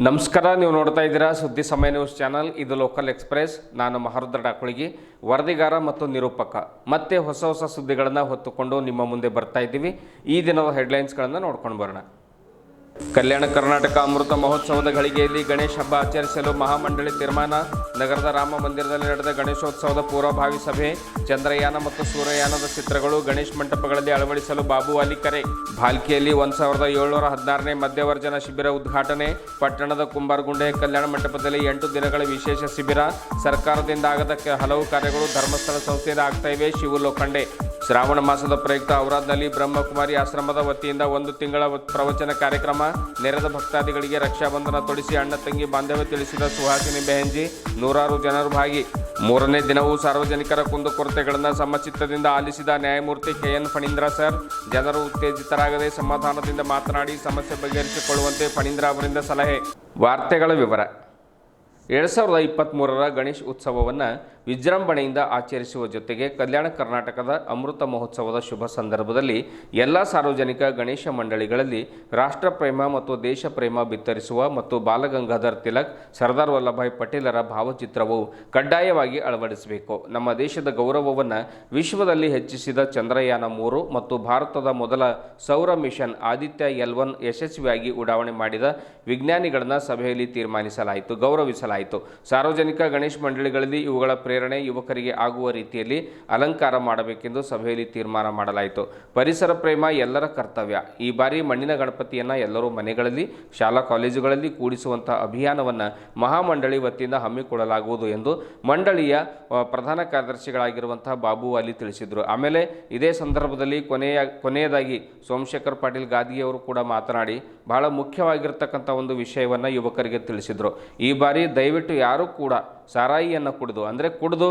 ನಮಸ್ಕಾರ, ನೀವು ನೋಡ್ತಾ ಇದ್ದೀರಾ ಸುದ್ದಿ ಸಮಯ ನ್ಯೂಸ್ ಚಾನಲ್. ಇದು ಲೋಕಲ್ ಎಕ್ಸ್ಪ್ರೆಸ್. ನಾನು ಮಹರುದ್ರ ಡಾಕುಳಿಗಿ, ವರದಿಗಾರ ಮತ್ತು ನಿರೂಪಕ. ಮತ್ತೆ ಹೊಸ ಸುದ್ದಿಗಳನ್ನು ಹೊತ್ತುಕೊಂಡು ನಿಮ್ಮ ಮುಂದೆ ಬರ್ತಾ ಇದ್ದೀವಿ. ಈ ದಿನದ ಹೆಡ್ಲೈನ್ಸ್ಗಳನ್ನು ನೋಡ್ಕೊಂಡು ಬರೋಣ. ಕಲ್ಯಾಣ ಕರ್ನಾಟಕ ಅಮೃತ ಮಹೋತ್ಸವದ ಗಳಿಗೆಯಲ್ಲಿ ಗಣೇಶ ಹಬ್ಬ ಆಚರಿಸಲು ಮಹಾಮಂಡಳಿ ತೀರ್ಮಾನ. ನಗರದ ರಾಮ ಮಂದಿರದಲ್ಲಿ ನಡೆದ ಗಣೇಶೋತ್ಸವದ ಪೂರ್ವಭಾವಿ ಸಭೆ. ಚಂದ್ರಯಾನ ಮತ್ತು ಸೂರ್ಯಯಾನದ ಚಿತ್ರಗಳು ಗಣೇಶ ಮಂಟಪಗಳಲ್ಲಿ ಅಳವಡಿಸಲು ಬಾಬುವಾಲಿ ಕರೆ. ಭಾಲ್ಕಿಯಲ್ಲಿ 1716ನೇ ಮಧ್ಯವರ್ಜನ ಶಿಬಿರ ಉದ್ಘಾಟನೆ. ಪಟ್ಟಣದ ಕುಂಬಾರಗುಂಡೆ ಕಲ್ಯಾಣ ಮಂಟಪದಲ್ಲಿ 8 ದಿನಗಳ ವಿಶೇಷ ಶಿಬಿರ. ಸರ್ಕಾರದಿಂದ ಆಗದ ಹಲವು ಕಾರ್ಯಗಳು ಧರ್ಮಸ್ಥಳ ಸಂಸ್ಥೆಯಿಂದ ಆಗ್ತಾ ಇವೆ. ಶಿವು ಲೋಖಂಡೆ. ಶ್ರಾವಣ ಮಾಸದ ಪ್ರಯುಕ್ತ ಔರಾದ್ನಲ್ಲಿ ಬ್ರಹ್ಮಕುಮಾರಿ ಆಶ್ರಮದ ವತಿಯಿಂದ 1 ತಿಂಗಳ ಪ್ರವಚನ ಕಾರ್ಯಕ್ರಮ. ನೆರೆದ ಭಕ್ತಾದಿಗಳಿಗೆ ರಕ್ಷಾಬಂಧನ ತೊಡಿಸಿ ಅಣ್ಣ ತಂಗಿ ಬಾಂಧವ್ಯ ತಿಳಿಸಿದ ಸುಹಾಸಿನಿ ಬೆಹಂಜಿ. ನೂರಾರು ಜನರು ಭಾಗಿ. 3ನೇ ದಿನವೂ ಸಾರ್ವಜನಿಕರ ಕುಂದುಕೊರತೆಗಳನ್ನು ಸಮಚಿತ್ತದಿಂದ ಆಲಿಸಿದ ನ್ಯಾಯಮೂರ್ತಿ KN ಫಣೀಂದ್ರ ಸರ್. ಜನರು ಉತ್ತೇಜಿತರಾಗದೆ ಸಮಾಧಾನದಿಂದ ಮಾತನಾಡಿ ಸಮಸ್ಯೆ ಬಗೆಹರಿಸಿಕೊಳ್ಳುವಂತೆ ಫಣೀಂದ್ರ ಅವರಿಂದ ಸಲಹೆ. ವಾರ್ತೆಗಳ ವಿವರ. 2023ರ ಗಣೇಶ ಉತ್ಸವವನ್ನು ವಿಜೃಂಭಣೆಯಿಂದ ಆಚರಿಸುವ ಜೊತೆಗೆ ಕಲ್ಯಾಣ ಕರ್ನಾಟಕದ ಅಮೃತ ಮಹೋತ್ಸವದ ಶುಭ ಸಂದರ್ಭದಲ್ಲಿ ಎಲ್ಲ ಸಾರ್ವಜನಿಕ ಗಣೇಶ ಮಂಡಳಿಗಳಲ್ಲಿ ರಾಷ್ಟ್ರಪ್ರೇಮ ಮತ್ತು ದೇಶ ಪ್ರೇಮ ಬಿತ್ತರಿಸುವ ಮತ್ತು ಬಾಲಗಂಗಾಧರ್ ತಿಲಕ್, ಸರ್ದಾರ್ ವಲ್ಲಭಾಯ್ ಪಟೇಲರ ಭಾವಚಿತ್ರವು ಕಡ್ಡಾಯವಾಗಿ ಅಳವಡಿಸಬೇಕು. ನಮ್ಮ ದೇಶದ ಗೌರವವನ್ನು ವಿಶ್ವದಲ್ಲಿ ಹೆಚ್ಚಿಸಿದ ಚಂದ್ರಯಾನ 3 ಮತ್ತು ಭಾರತದ ಮೊದಲ ಸೌರ ಮಿಷನ್ ಆದಿತ್ಯ L1 ಯಶಸ್ವಿಯಾಗಿ ಉಡಾವಣೆ ಮಾಡಿದ ವಿಜ್ಞಾನಿಗಳನ್ನು ಸಭೆಯಲ್ಲಿ ತೀರ್ಮಾನಿಸಲಾಯಿತು, ಗೌರವಿಸಲಾಯಿತು. ಸಾರ್ವಜನಿಕ ಗಣೇಶ ಮಂಡಳಿಗಳಲ್ಲಿ ಇವುಗಳ ಪ್ರೇರಣೆ ಯುವಕರಿಗೆ ಆಗುವ ರೀತಿಯಲ್ಲಿ ಅಲಂಕಾರ ಮಾಡಬೇಕೆಂದು ಸಭೆಯಲ್ಲಿ ತೀರ್ಮಾನ ಮಾಡಲಾಯಿತು. ಪರಿಸರ ಪ್ರೇಮ ಎಲ್ಲರ ಕರ್ತವ್ಯ. ಈ ಬಾರಿ ಮಣ್ಣಿನ ಗಣಪತಿಯನ್ನು ಎಲ್ಲರೂ ಮನೆಗಳಲ್ಲಿ, ಶಾಲಾ ಕಾಲೇಜುಗಳಲ್ಲಿ ಕೂಡಿಸುವಂತಹ ಅಭಿಯಾನವನ್ನು ಮಹಾಮಂಡಳಿ ವತಿಯಿಂದ ಹಮ್ಮಿಕೊಳ್ಳಲಾಗುವುದು ಎಂದು ಮಂಡಳಿಯ ಪ್ರಧಾನ ಕಾರ್ಯದರ್ಶಿಗಳಾಗಿರುವಂತಹ ಬಾಬುವಾಲಿ ತಿಳಿಸಿದರು. ಆಮೇಲೆ ಇದೇ ಸಂದರ್ಭದಲ್ಲಿ ಕೊನೆಯದಾಗಿ ಸೋಮಶೇಖರ್ ಪಾಟೀಲ್ ಗಾದ್ಗಿ ಅವರು ಕೂಡ ಮಾತನಾಡಿ ಬಹಳ ಮುಖ್ಯವಾಗಿರ್ತಕ್ಕಂಥ ಒಂದು ವಿಷಯವನ್ನು ಯುವಕರಿಗೆ ತಿಳಿಸಿದರು. ಈ ಬಾರಿ ದಯವಿಟ್ಟು ಯಾರೂ ಕೂಡ ಸಾರಾಯಿಯನ್ನು ಕುಡಿದು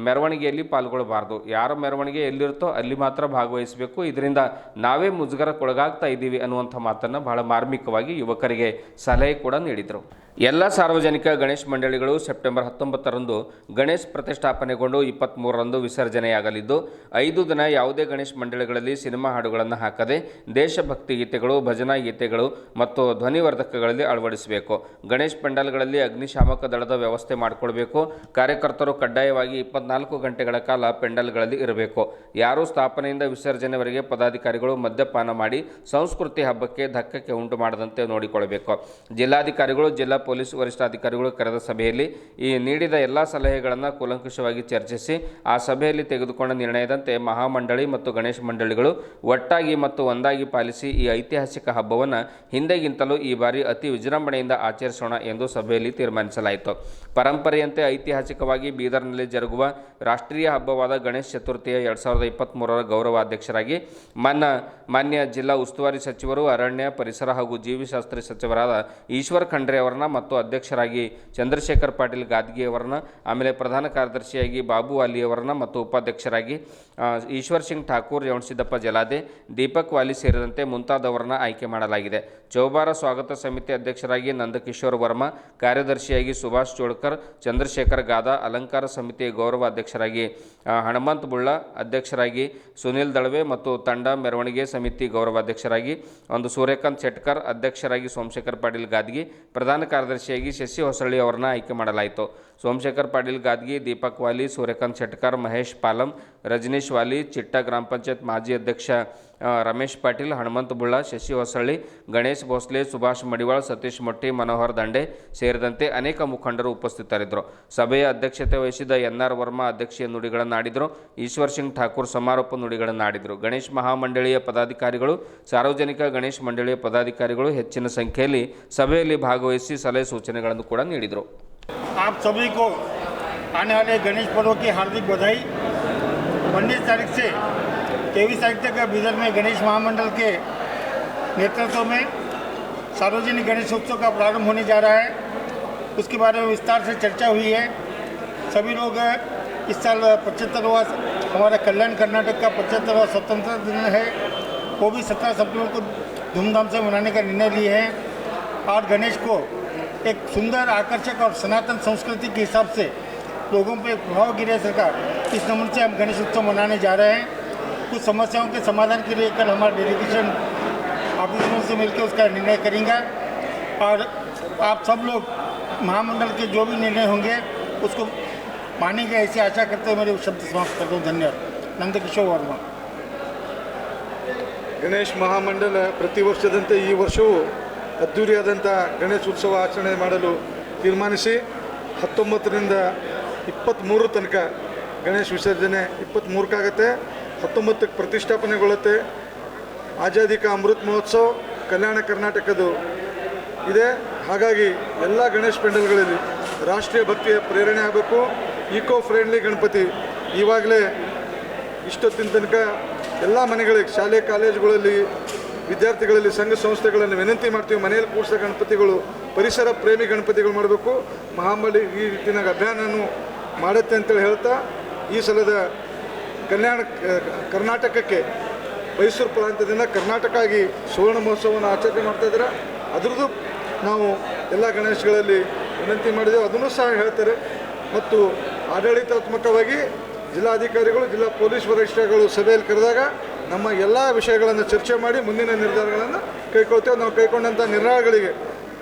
ಮೆರವಣಿಗೆಯಲ್ಲಿ ಪಾಲ್ಗೊಳ್ಳಬಾರ್ದು. ಯಾರ ಮೆರವಣಿಗೆ ಎಲ್ಲಿರುತ್ತೋ ಅಲ್ಲಿ ಮಾತ್ರ ಭಾಗವಹಿಸಬೇಕು. ಇದರಿಂದ ನಾವೇ ಮುಜುಗರಕ್ಕೊಳಗಾಗ್ತಾ ಇದ್ದೀವಿ ಅನ್ನುವಂಥ ಮಾತನ್ನು ಬಹಳ ಮಾರ್ಮಿಕವಾಗಿ ಯುವಕರಿಗೆ ಸಲಹೆ ಕೂಡ ನೀಡಿದರು. ಎಲ್ಲ ಸಾರ್ವಜನಿಕ ಗಣೇಶ ಮಂಡಳಿಗಳು ಸೆಪ್ಟೆಂಬರ್ 19ರಂದು ಗಣೇಶ ಪ್ರತಿಷ್ಠಾಪನೆಗೊಂಡು 23ರಂದು ವಿಸರ್ಜನೆಯಾಗಲಿದ್ದು 5 ದಿನ ಯಾವುದೇ ಗಣೇಶ ಮಂಡಳಿಗಳಲ್ಲಿ ಸಿನಿಮಾ ಹಾಡುಗಳನ್ನು ಹಾಕದೆ ದೇಶಭಕ್ತಿ ಗೀತೆಗಳು, ಭಜನಾ ಗೀತೆಗಳು ಮತ್ತು ಧ್ವನಿವರ್ಧಕಗಳಲ್ಲಿ ಅಳವಡಿಸಬೇಕು. ಗಣೇಶ ಪೆಂಡಲ್ಗಳಲ್ಲಿ ಅಗ್ನಿಶಾಮಕ ದಳದ ವ್ಯವಸ್ಥೆ ಮಾಡಿಕೊಳ್ಬೇಕು. ಕಾರ್ಯಕರ್ತರು ಕಡ್ಡಾಯವಾಗಿ 24 ಗಂಟೆಗಳ ಕಾಲ ಪೆಂಡಲ್ಗಳಲ್ಲಿ ಇರಬೇಕು. ಯಾರೂ ಸ್ಥಾಪನೆಯಿಂದ ವಿಸರ್ಜನೆವರೆಗೆ ಪದಾಧಿಕಾರಿಗಳು ಮದ್ಯಪಾನ ಮಾಡಿ ಸಂಸ್ಕೃತಿ ಹಬ್ಬಕ್ಕೆ ಧಕ್ಕಕ್ಕೆ ಉಂಟು ಮಾಡದಂತೆ ನೋಡಿಕೊಳ್ಳಬೇಕು. ಜಿಲ್ಲಾಧಿಕಾರಿಗಳು, ಜಿಲ್ಲಾ ಪೊಲೀಸ್ ವರಿಷ್ಠಾಧಿಕಾರಿಗಳು ಕರೆದ ಸಭೆಯಲ್ಲಿ ಈ ನೀಡಿದ ಎಲ್ಲ ಸಲಹೆಗಳನ್ನು ಕೂಲಂಕುಷವಾಗಿ ಚರ್ಚಿಸಿ ಆ ಸಭೆಯಲ್ಲಿ ತೆಗೆದುಕೊಂಡ ನಿರ್ಣಯದಂತೆ ಮಹಾಮಂಡಳಿ ಮತ್ತು ಗಣೇಶ ಮಂಡಳಿಗಳು ಒಟ್ಟಾಗಿ ಮತ್ತು ಒಂದಾಗಿ ಪಾಲಿಸಿ ಈ ಐತಿಹಾಸಿಕ ಹಬ್ಬವನ್ನು ಹಿಂದೆಗಿಂತಲೂ ಈ ಬಾರಿ ಅತಿ ವಿಜೃಂಭಣೆಯಿಂದ ಆಚರಿಸೋಣ ಎಂದು ಸಭೆಯಲ್ಲಿ ತೀರ್ಮಾನಿಸಲಾಯಿತು. ಪರಂಪರೆಯಂತೆ ಐತಿಹಾಸಿಕವಾಗಿ ಬೀದರ್ನಲ್ಲಿ ಜರುಗುವ ರಾಷ್ಟ್ರೀಯ ಹಬ್ಬವಾದ ಗಣೇಶ ಚತುರ್ಥಿಯ 2023ರ ಗೌರವಾಧ್ಯಕ್ಷರಾಗಿ ಮಾನ್ಯ ಜಿಲ್ಲಾ ಉಸ್ತುವಾರಿ ಸಚಿವರು, ಅರಣ್ಯ, ಪರಿಸರ ಹಾಗೂ ಜೀವಿಶಾಸ್ತ್ರ ಸಚಿವರಾದ ಈಶ್ವರ್ ಖಂಡ್ರೆ ಅವರನ್ನ ಮತ್ತು ಅಧ್ಯಕ್ಷರಾಗಿ ಚಂದ್ರಶೇಖರ್ ಪಾಟೀಲ್ ಗಾದ್ಗಿ ಅವರನ್ನ, ಆಮೇಲೆ ಪ್ರಧಾನ ಕಾರ್ಯದರ್ಶಿಯಾಗಿ ಬಾಬುವಾಲಿ ಅವರನ್ನ ಮತ್ತು ಉಪಾಧ್ಯಕ್ಷರಾಗಿ ಈಶ್ವರ್ ಸಿಂಗ್ ಠಾಕೂರ್, ರೇವಣಸಿದ್ದಪ್ಪ ಜಲಾದೆ, ದೀಪಕ್ ವಾಲಿ ಸೇರಿದಂತೆ ಮುಂತಾದವರನ್ನ ಆಯ್ಕೆ ಮಾಡಲಾಗಿದೆ. ಚೌಬಾರ ಸ್ವಾಗತ ಸಮಿತಿ ಅಧ್ಯಕ್ಷರಾಗಿ ನಂದಕಿಶೋರ್ ವರ್ಮಾ, ಕಾರ್ಯದರ್ಶಿಯಾಗಿ ಸುಭಾಷ್ ಚೋಳ್ಕರ್, ಚಂದ್ರಶೇಖರ್ ಗಾದಾ, ಅಲಂಕಾರ ಸಮಿತಿ ಗೌರವ ಅಧ್ಯಕ್ಷರಾಗಿ ಹನುಮಂತ್ ಬುಳ್ಳ, ಅಧ್ಯಕ್ಷರಾಗಿ ಸುನಿಲ್ ದಳವೆ ಮತ್ತು ತಂಡ ಮೆರವಣಿಗೆ ಸಮಿತಿ ಗೌರವಾಧ್ಯಕ್ಷರಾಗಿ ಸೂರ್ಯಕಾಂತ್ ಶೆಟ್ಕರ್, ಅಧ್ಯಕ್ಷರಾಗಿ ಸೋಮಶೇಖರ್ ಪಾಟೀಲ್ ಗಾದ್ಗಿ, ಪ್ರಧಾನ ಕಾರ್ಯದರ್ಶಿಯಾಗಿ ಶಶಿ ಹೊಸಳ್ಳಿ ಅವರನ್ನ ಆಯ್ಕೆ ಮಾಡಲಾಯಿತು. ಸೋಮಶೇಖರ್ ಪಾಟೀಲ್ ಗಾದ್ಗಿ, ದೀಪಕ್ ವಾಲಿ, ಸೂರ್ಯಕಾಂತ್ ಶೆಟ್ಕರ್, ಮಹೇಶ್ ಪಾಲಂ, ರಜನೀಶ್ ವಾಲಿ, ಚಿಟ್ಟ ಗ್ರಾಮ ಪಂಚಾಯತ್ ಮಾಜಿ ಅಧ್ಯಕ್ಷ ರಮೇಶ್ ಪಾಟೀಲ್, ಹನುಮಂತ ಬುಳ್ಳ, ಶಶಿ ಹೊಸಳ್ಳಿ, ಗಣೇಶ್ ಭೋಸ್ಲೆ, ಸುಭಾಷ್ ಮಡಿವಾಳ್, ಸತೀಶ್ ಮೊಟ್ಟಿ, ಮನೋಹರ್ ದಂಡೆ ಸೇರಿದಂತೆ ಅನೇಕ ಮುಖಂಡರು ಉಪಸ್ಥಿತರಿದ್ದರು. ಸಭೆಯ ಅಧ್ಯಕ್ಷತೆ ವಹಿಸಿದ NR ವರ್ಮಾ ಅಧ್ಯಕ್ಷೀಯ ನುಡಿಗಳನ್ನಾಡಿದರು. ಈಶ್ವರ್ ಸಿಂಗ್ ಠಾಕೂರ್ ಸಮಾರೋಪ ನುಡಿಗಳನ್ನಾಡಿದರು. ಗಣೇಶ ಮಹಾಮಂಡಳಿಯ ಪದಾಧಿಕಾರಿಗಳು, ಸಾರ್ವಜನಿಕ ಗಣೇಶ ಮಂಡಳಿಯ ಪದಾಧಿಕಾರಿಗಳು ಹೆಚ್ಚಿನ ಸಂಖ್ಯೆಯಲ್ಲಿ ಸಭೆಯಲ್ಲಿ ಭಾಗವಹಿಸಿ ಸಲಹೆ ಸೂಚನೆಗಳನ್ನು ಕೂಡ ನೀಡಿದರು. आप सभी को आने वाले गणेश पर्व की हार्दिक बधाई। 19 तारीख से 23 तारीख तक बीदर में गणेश महामंडल के नेतृत्व में सार्वजनिक गणेशोत्सव का प्रारंभ होने जा रहा है। उसके बारे में विस्तार से चर्चा हुई है। सभी लोग इस साल 75वां हमारा कल्याण कर्नाटक का 75वां स्वतंत्रता दिन है, वो भी 17 सितंबर को धूमधाम से मनाने का निर्णय लिए हैं। और गणेश को एक सुंदर, आकर्षक और सनातन संस्कृति के हिसाब से लोगों पे प्रभाव गिरे सरकार, इस नमन से हम गणेश उत्सव मनाने जा रहे हैं। कुछ समस्याओं के समाधान के लिए कल हमारा डेलीगेशन ऑफिसरों से मिलकर उसका निर्णय करेंगे और आप सब लोग महामंडल के जो भी निर्णय होंगे उसको मानेंगे, ऐसी आशा करते हुए मेरे शब्द समाप्त करता हूँ। धन्यवाद। नंदकिशोर वर्मा। ಗಣೇಶ್ ಮಹಾಮಂಡಲ ಪ್ರತಿ ವರ್ಷದಂತೆ ಈ ವರ್ಷವೂ ಅದ್ಧೂರಿಯಾದಂಥ ಗಣೇಶೋತ್ಸವ ಆಚರಣೆ ಮಾಡಲು ತೀರ್ಮಾನಿಸಿ 19ರಿಂದ 23 ತನಕ ಗಣೇಶ ವಿಸರ್ಜನೆ 23ಕ್ಕಾಗತ್ತೆ, 19ಕ್ಕೆ ಪ್ರತಿಷ್ಠಾಪನೆಗೊಳ್ಳುತ್ತೆ. ಆಜಾದಿ ಕಾ ಅಮೃತ್ ಮಹೋತ್ಸವ ಕಲ್ಯಾಣ ಕರ್ನಾಟಕದ್ದು ಇದೆ. ಹಾಗಾಗಿ ಎಲ್ಲ ಗಣೇಶ ಪೆಂಡಲ್ಗಳಲ್ಲಿ ರಾಷ್ಟ್ರೀಯ ಭಕ್ತಿಯ ಪ್ರೇರಣೆ ಆಗಬೇಕು. ಈಕೋ ಫ್ರೆಂಡ್ಲಿ ಗಣಪತಿ ಇವಾಗಲೇ ಇಷ್ಟೊತ್ತಿನ ತನಕ ಎಲ್ಲ ಮನೆಗಳಿಗೆ, ಶಾಲೆ ಕಾಲೇಜುಗಳಲ್ಲಿ, ವಿದ್ಯಾರ್ಥಿಗಳಲ್ಲಿ, ಸಂಘ ಸಂಸ್ಥೆಗಳನ್ನು ವಿನಂತಿ ಮಾಡ್ತೀವಿ, ಮನೆಯಲ್ಲಿ ಕೂಡಿಸೋ ಗಣಪತಿಗಳು ಪರಿಸರ ಪ್ರೇಮಿ ಗಣಪತಿಗಳು ಮಾಡಬೇಕು. ಮಹಾಮಂಡಳಿ ಈ ರೀತಿಯಾಗ ಅಭಿಯಾನವನ್ನು ಮಾಡುತ್ತೆ ಅಂತೇಳಿ ಹೇಳ್ತಾ, ಈ ಸಲದ ಕರ್ನಾಟಕಕ್ಕೆ ಮೈಸೂರು ಪ್ರಾಂತ್ಯದಿಂದ ಕರ್ನಾಟಕ ಆಗಿ ಸುವರ್ಣ ಮಹೋತ್ಸವವನ್ನು ಆಚರಣೆ ಮಾಡ್ತಾಯಿದ್ದಾರೆ. ಅದರದ್ದು ನಾವು ಎಲ್ಲ ಗಣೇಶಗಳಲ್ಲಿ ವಿನಂತಿ ಮಾಡಿದೆವು, ಅದನ್ನು ಸಹ ಹೇಳ್ತಾರೆ. ಮತ್ತು ಆಡಳಿತಾತ್ಮಕವಾಗಿ ಜಿಲ್ಲಾಧಿಕಾರಿಗಳು, ಜಿಲ್ಲಾ ಪೊಲೀಸ್ ವರಿಷ್ಠಗಳು ಸಭೆಯಲ್ಲಿ ಕರೆದಾಗ ನಮ್ಮ ಎಲ್ಲ ವಿಷಯಗಳನ್ನು ಚರ್ಚೆ ಮಾಡಿ ಮುಂದಿನ ನಿರ್ಧಾರಗಳನ್ನು ಕೈಗೊಳ್ತೇವೆ. ನಾವು ಕೈಗೊಂಡಂಥ ನಿರ್ಣಯಗಳಿಗೆ,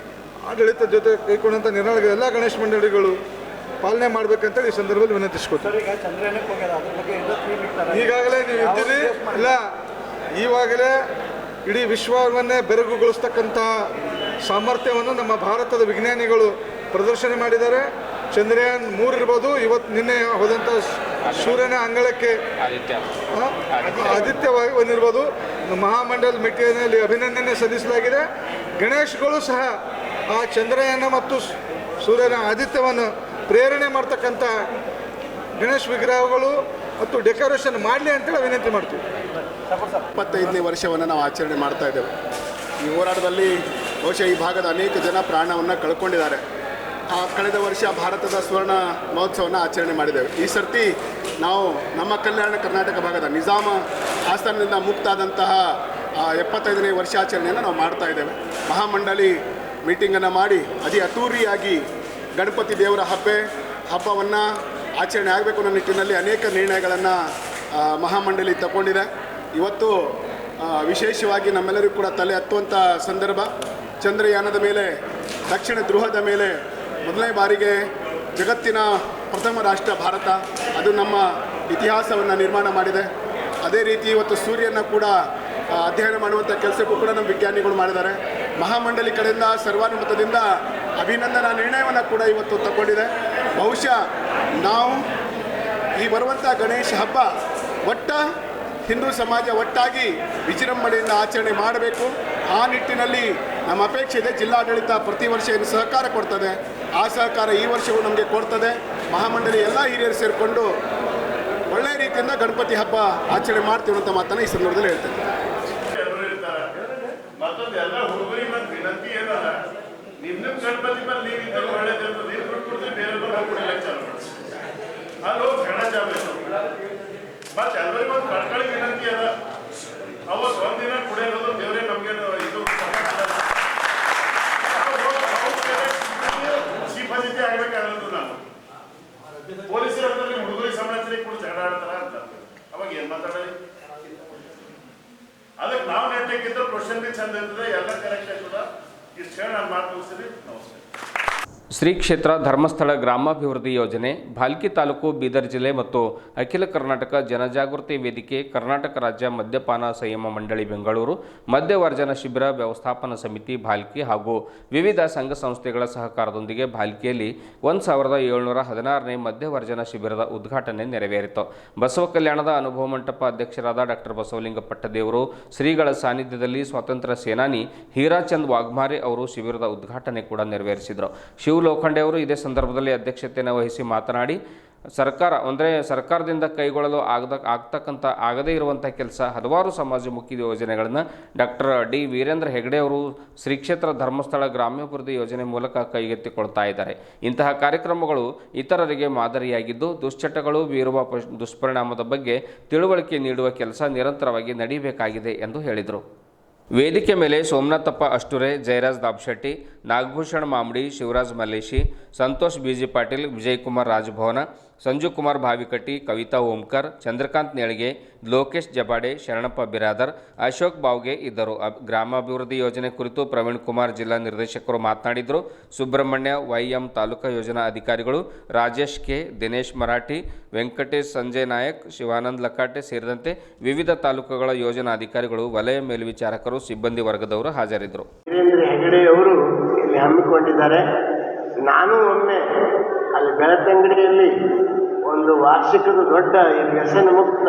ಆಡಳಿತದ ಜೊತೆ ಕೈಗೊಂಡಂಥ ನಿರ್ಣಯಗಳಿಗೆ ಎಲ್ಲ ಗಣೇಶ ಮಂಡಳಿಗಳು ಪಾಲನೆ ಮಾಡಬೇಕಂತೇಳಿ ಈ ಸಂದರ್ಭದಲ್ಲಿ ವಿನಂತಿಸ್ಕೊತೀವಿ. ಈಗಾಗಲೇ ನೀವು ಇದ್ದೀರಿ ಇಲ್ಲ, ಈವಾಗಲೇ ಇಡೀ ವಿಶ್ವವನ್ನೇ ಬೆರಗುಗೊಳಿಸ್ತಕ್ಕಂಥ ಸಾಮರ್ಥ್ಯವನ್ನು ನಮ್ಮ ಭಾರತದ ವಿಜ್ಞಾನಿಗಳು ಪ್ರದರ್ಶನ ಮಾಡಿದ್ದಾರೆ. ಚಂದ್ರಯಾನ್ 3 ಇರ್ಬೋದು, ನಿನ್ನೆ ಹೋದಂಥ ಸೂರ್ಯನ ಅಂಗಳಕ್ಕೆ ಆದಿತ್ಯವಾಗಿ ಬಂದಿರ್ಬೋದು. ಮಹಾಮಂಡಲ್ ಮೆಟ್ಟಿನಲ್ಲಿ ಅಭಿನಂದನೆ ಸಲ್ಲಿಸಲಾಗಿದೆ. ಗಣೇಶ್ಗಳು ಸಹ ಆ ಚಂದ್ರಯಾನ ಮತ್ತು ಸೂರ್ಯನ ಆದಿತ್ಯವನ್ನು ಪ್ರೇರಣೆ ಮಾಡ್ತಕ್ಕಂಥ ಗಣೇಶ್ ವಿಗ್ರಹಗಳು ಮತ್ತು ಡೆಕೋರೇಷನ್ ಮಾಡಲಿ ಅಂತೇಳಿ ವಿನಂತಿ ಮಾಡ್ತೀವಿ. 25ನೇ ವರ್ಷವನ್ನು ನಾವು ಆಚರಣೆ ಮಾಡ್ತಾ ಇದ್ದೇವೆ. ಈ ಹೋರಾಟದಲ್ಲಿ ಬಹುಶಃ ಈ ಭಾಗದ ಅನೇಕ ಜನ ಪ್ರಾಣವನ್ನು ಕಳ್ಕೊಂಡಿದ್ದಾರೆ. ಕಳೆದ ವರ್ಷ ಭಾರತದ ಸುವರ್ಣ ಮಹೋತ್ಸವವನ್ನು ಆಚರಣೆ ಮಾಡಿದ್ದೇವೆ. ಈ ಸರ್ತಿ ನಾವು ನಮ್ಮ ಕಲ್ಯಾಣ ಕರ್ನಾಟಕ ಭಾಗದ ನಿಜಾಮ ಆಸ್ಥಾನದಿಂದ ಮುಕ್ತಾದಂತಹ 75ನೇ ವರ್ಷಾಚರಣೆಯನ್ನು ನಾವು ಮಾಡ್ತಾ ಇದ್ದೇವೆ. ಮಹಾಮಂಡಳಿ ಮೀಟಿಂಗನ್ನು ಮಾಡಿ ಅತಿ ಅದ್ದೂರಿಯಾಗಿ ಗಣಪತಿ ದೇವರ ಹಬ್ಬವನ್ನು ಆಚರಣೆ ಆಗಬೇಕು ಅನ್ನೋ ನಿಟ್ಟಿನಲ್ಲಿ ಅನೇಕ ನಿರ್ಣಯಗಳನ್ನು ಮಹಾಮಂಡಳಿ ತಗೊಂಡಿದೆ. ಇವತ್ತು ವಿಶೇಷವಾಗಿ ನಮ್ಮೆಲ್ಲರಿಗೂ ಕೂಡ ತಲೆ ಹತ್ತುವಂಥ ಸಂದರ್ಭ. ಚಂದ್ರಯಾನದ ಮೇಲೆ, ದಕ್ಷಿಣ ಧ್ರುವದ ಮೇಲೆ ಮೊದಲನೇ ಬಾರಿಗೆ ಜಗತ್ತಿನ ಪ್ರಥಮ ರಾಷ್ಟ್ರ ಭಾರತ, ಅದು ನಮ್ಮ ಇತಿಹಾಸವನ್ನು ನಿರ್ಮಾಣ ಮಾಡಿದೆ. ಅದೇ ರೀತಿ ಇವತ್ತು ಸೂರ್ಯನ ಕೂಡ ಅಧ್ಯಯನ ಮಾಡುವಂಥ ಕೆಲಸಕ್ಕೂ ಕೂಡ ನಮ್ಮ ವಿಜ್ಞಾನಿಗಳು ಮಾಡಿದ್ದಾರೆ. ಮಹಾಮಂಡಳಿ ಕಡೆಯಿಂದ ಸರ್ವಾನುಮತದಿಂದ ಅಭಿನಂದನಾ ನಿರ್ಣಯವನ್ನು ಕೂಡ ಇವತ್ತು ತಗೊಂಡಿದೆ. ಬಹುಶಃ ನಾವು ಈ ಬರುವಂಥ ಗಣೇಶ ಹಬ್ಬ ಹಿಂದೂ ಸಮಾಜ ಒಟ್ಟಾಗಿ ವಿಜೃಂಭಣೆಯಿಂದ ಆಚರಣೆ ಮಾಡಬೇಕು. ಆ ನಿಟ್ಟಿನಲ್ಲಿ ನಮ್ಮ ಅಪೇಕ್ಷೆ ಇದೆ. ಜಿಲ್ಲಾಡಳಿತ ಪ್ರತಿ ವರ್ಷ ಏನು ಸಹಕಾರ ಕೊಡ್ತದೆ, ಆ ಸಹಕಾರ ಈ ವರ್ಷವೂ ನಮಗೆ ಕೊಡ್ತದೆ. ಮಹಾಮಂಡಳಿ ಎಲ್ಲ ಹಿರಿಯರು ಸೇರಿಕೊಂಡು ಒಳ್ಳೆಯ ರೀತಿಯಿಂದ ಗಣಪತಿ ಹಬ್ಬ ಆಚರಣೆ ಮಾಡ್ತೀವಿ ಅಂತ ಮಾತನ್ನು ಈ ಸಂದರ್ಭದಲ್ಲಿ ಹೇಳ್ತೇನೆ. ಎಲ್ಲ ಹುಡುಗರಿಗೆ ಮತ್ತು ವಿನಂತಿ ಏನಲ್ಲ, ನಿಮ್ಮ ಗಣಪತಿ ಮೇಲೆ ನೀವಿದ್ದರೆ ಒಳ್ಳೇದಿರ್ತದೆ. ನೀರು ಬಿಟ್ಬಿಡ್ತೀವಿ, ಬೇರೆ ಹೋಗ್ಬಿಡಿ ಚಾಲು ಅಲ್ಲೋ ಗಣ ಜಾಬೇಕು. ಮತ್ತೆ ಎಲ್ಲರಿಗೂ ಒಂದು ಕಳ್ಕಳಿ ವಿನಂತಿ ಅದ, ಅವತ್ತು ಒಂದಿನ ಕುಡಿಯೋದು ದೇವರೇ ನಮ್ಗೆ ಇದು ಸಿಫಾಜಿತಿ ಆಗ್ಬೇಕಾಗದು. ನಾನು ಪೊಲೀಸರ ಹತ್ರ ಹುಡುಗರಿಗೆ ಸಂಬಂಧಿಸಿ ಕೂಡ ಜಗಳ ಆಡ್ತಾರ ಅಂತ ಅವಾಗ ಏನ್ ಮಾತಾಡಲಿ? ಅದಕ್ಕೆ ನಾವು ನೆಟ್ಟಕ್ಕಿಂತ ಕ್ವಶನ್ ಬಿ ಚಂದ ಇರ್ತದೆ, ಎಲ್ಲ ಕರೆಕ್ಟ್ ಆಗ್ತದ. ಇಷ್ಟು ಹೇಳಿ ನಾನು ಮಾತು ಮುಗಿಸ್ತೀನಿ. ನಮಸ್ತೆ. ಶ್ರೀ ಕ್ಷೇತ್ರ ಧರ್ಮಸ್ಥಳ ಗ್ರಾಮಾಭಿವೃದ್ಧಿ ಯೋಜನೆ, ಭಾಲ್ಕಿ ತಾಲೂಕು, ಬೀದರ್ ಜಿಲ್ಲೆ ಮತ್ತು ಅಖಿಲ ಕರ್ನಾಟಕ ಜನಜಾಗೃತಿ ವೇದಿಕೆ, ಕರ್ನಾಟಕ ರಾಜ್ಯ ಮದ್ಯಪಾನ ಸಂಯಮ ಮಂಡಳಿ ಬೆಂಗಳೂರು, ಮದ್ಯವರ್ಜನ ಶಿಬಿರ ವ್ಯವಸ್ಥಾಪನಾ ಸಮಿತಿ ಭಾಲ್ಕಿ ಹಾಗೂ ವಿವಿಧ ಸಂಘ ಸಂಸ್ಥೆಗಳ ಸಹಕಾರದೊಂದಿಗೆ ಭಾಲ್ಕಿಯಲ್ಲಿ 1716ನೇ ಮದ್ಯವರ್ಜನ ಶಿಬಿರದ ಉದ್ಘಾಟನೆ ನೆರವೇರಿತು. ಬಸವ ಕಲ್ಯಾಣದ ಅನುಭವ ಮಂಟಪ ಅಧ್ಯಕ್ಷರಾದ ಡಾಕ್ಟರ್ ಬಸವಲಿಂಗ ಪಟ್ಟದೇವರು ಶ್ರೀಗಳ ಸಾನ್ನಿಧ್ಯದಲ್ಲಿ ಸ್ವಾತಂತ್ರ್ಯ ಸೇನಾನಿ ಹೀರಾಚಂದ್ ವಾಘ್ಮಾರೆ ಅವರು ಶಿಬಿರದ ಉದ್ಘಾಟನೆ ಕೂಡ ನೆರವೇರಿಸಿದರು. ಲೋಖಂಡೆ ಅವರು ಇದೇ ಸಂದರ್ಭದಲ್ಲಿ ಅಧ್ಯಕ್ಷತೆಯನ್ನು ವಹಿಸಿ ಮಾತನಾಡಿ, ಸರ್ಕಾರದಿಂದ ಕೈಗೊಳ್ಳಲು ಆಗದೇ ಇರುವಂಥ ಕೆಲಸ ಹಲವಾರು ಸಮಾಜಮುಖಿ ಯೋಜನೆಗಳನ್ನು ಡಾಕ್ಟರ್ ಡಿ ವೀರೇಂದ್ರ ಹೆಗಡೆ ಅವರು ಶ್ರೀ ಕ್ಷೇತ್ರ ಧರ್ಮಸ್ಥಳ ಗ್ರಾಮಾಭಿವೃದ್ಧಿ ಯೋಜನೆ ಮೂಲಕ ಕೈಗೆತ್ತಿಕೊಳ್ತಾ ಇದ್ದಾರೆ. ಇಂತಹ ಕಾರ್ಯಕ್ರಮಗಳು ಇತರರಿಗೆ ಮಾದರಿಯಾಗಿದ್ದು, ದುಶ್ಚಟಗಳು ಬೀರುವ ದುಷ್ಪರಿಣಾಮದ ಬಗ್ಗೆ ತಿಳುವಳಿಕೆ ನೀಡುವ ಕೆಲಸ ನಿರಂತರವಾಗಿ ನಡೀಬೇಕಾಗಿದೆ ಎಂದು ಹೇಳಿದರು. ವೇದಿಕೆ ಮೇಲೆ ಸೋಮನಾಥಪ್ಪ ಅಷ್ಟುರೆ, ಜಯರಾಜ್ ದಾಬಶೆಟ್ಟಿ, ನಾಗಭೂಷಣ್ ಮಾಮಡಿ, ಶಿವರಾಜ್ ಮಲ್ಲೇಶಿ, ಸಂತೋಷ್ ಬಿಜಿ ಪಾಟೀಲ್, ವಿಜಯಕುಮಾರ್ ರಾಜಭವನ, ಸಂಜು ಕುಮಾರ್ ಭಾವಿಕಟ್ಟಿ, ಕವಿತಾ ಓಂಕರ್, ಚಂದ್ರಕಾಂತ್ ನೇಳಿಗೆ, ಲೋಕೇಶ್ ಜಬಾಡೆ, ಶರಣಪ್ಪ ಬಿರಾದರ್, ಅಶೋಕ್ ಬಾವ್ಗೆ ಇದ್ದರು. ಗ್ರಾಮಾಭಿವೃದ್ಧಿ ಯೋಜನೆ ಕುರಿತು ಪ್ರವೀಣ್ ಕುಮಾರ್ ಜಿಲ್ಲಾ ನಿರ್ದೇಶಕರು ಮಾತನಾಡಿದರು. ಸುಬ್ರಹ್ಮಣ್ಯ ವೈಎಂ ತಾಲೂಕಾ ಯೋಜನಾ ಅಧಿಕಾರಿಗಳು, ರಾಜೇಶ್ ಕೆ, ದಿನೇಶ್ ಮರಾಠಿ, ವೆಂಕಟೇಶ್ ಸಂಜಯ್ ನಾಯಕ್, ಶಿವಾನಂದ್ ಲಕಾಟೆ ಸೇರಿದಂತೆ ವಿವಿಧ ತಾಲೂಕುಗಳ ಯೋಜನಾ ಅಧಿಕಾರಿಗಳು, ವಲಯ ಮೇಲ್ವಿಚಾರಕರು, ಸಿಬ್ಬಂದಿ ವರ್ಗದವರು ಹಾಜರಿದ್ದರು. ವೀರೇಂದ್ರ ಹೆಗಡೆಯವರು ಇಲ್ಲಿ ಹಮ್ಮಿಕೊಂಡಿದ್ದಾರೆ. ನಾನು ಒಮ್ಮೆ ಅಲ್ಲಿ ಬೆಳತಂಗಡಿಯಲ್ಲಿ ಒಂದು ವಾರ್ಷಿಕದ ದೊಡ್ಡ ವ್ಯಸನ ಮುಕ್ತ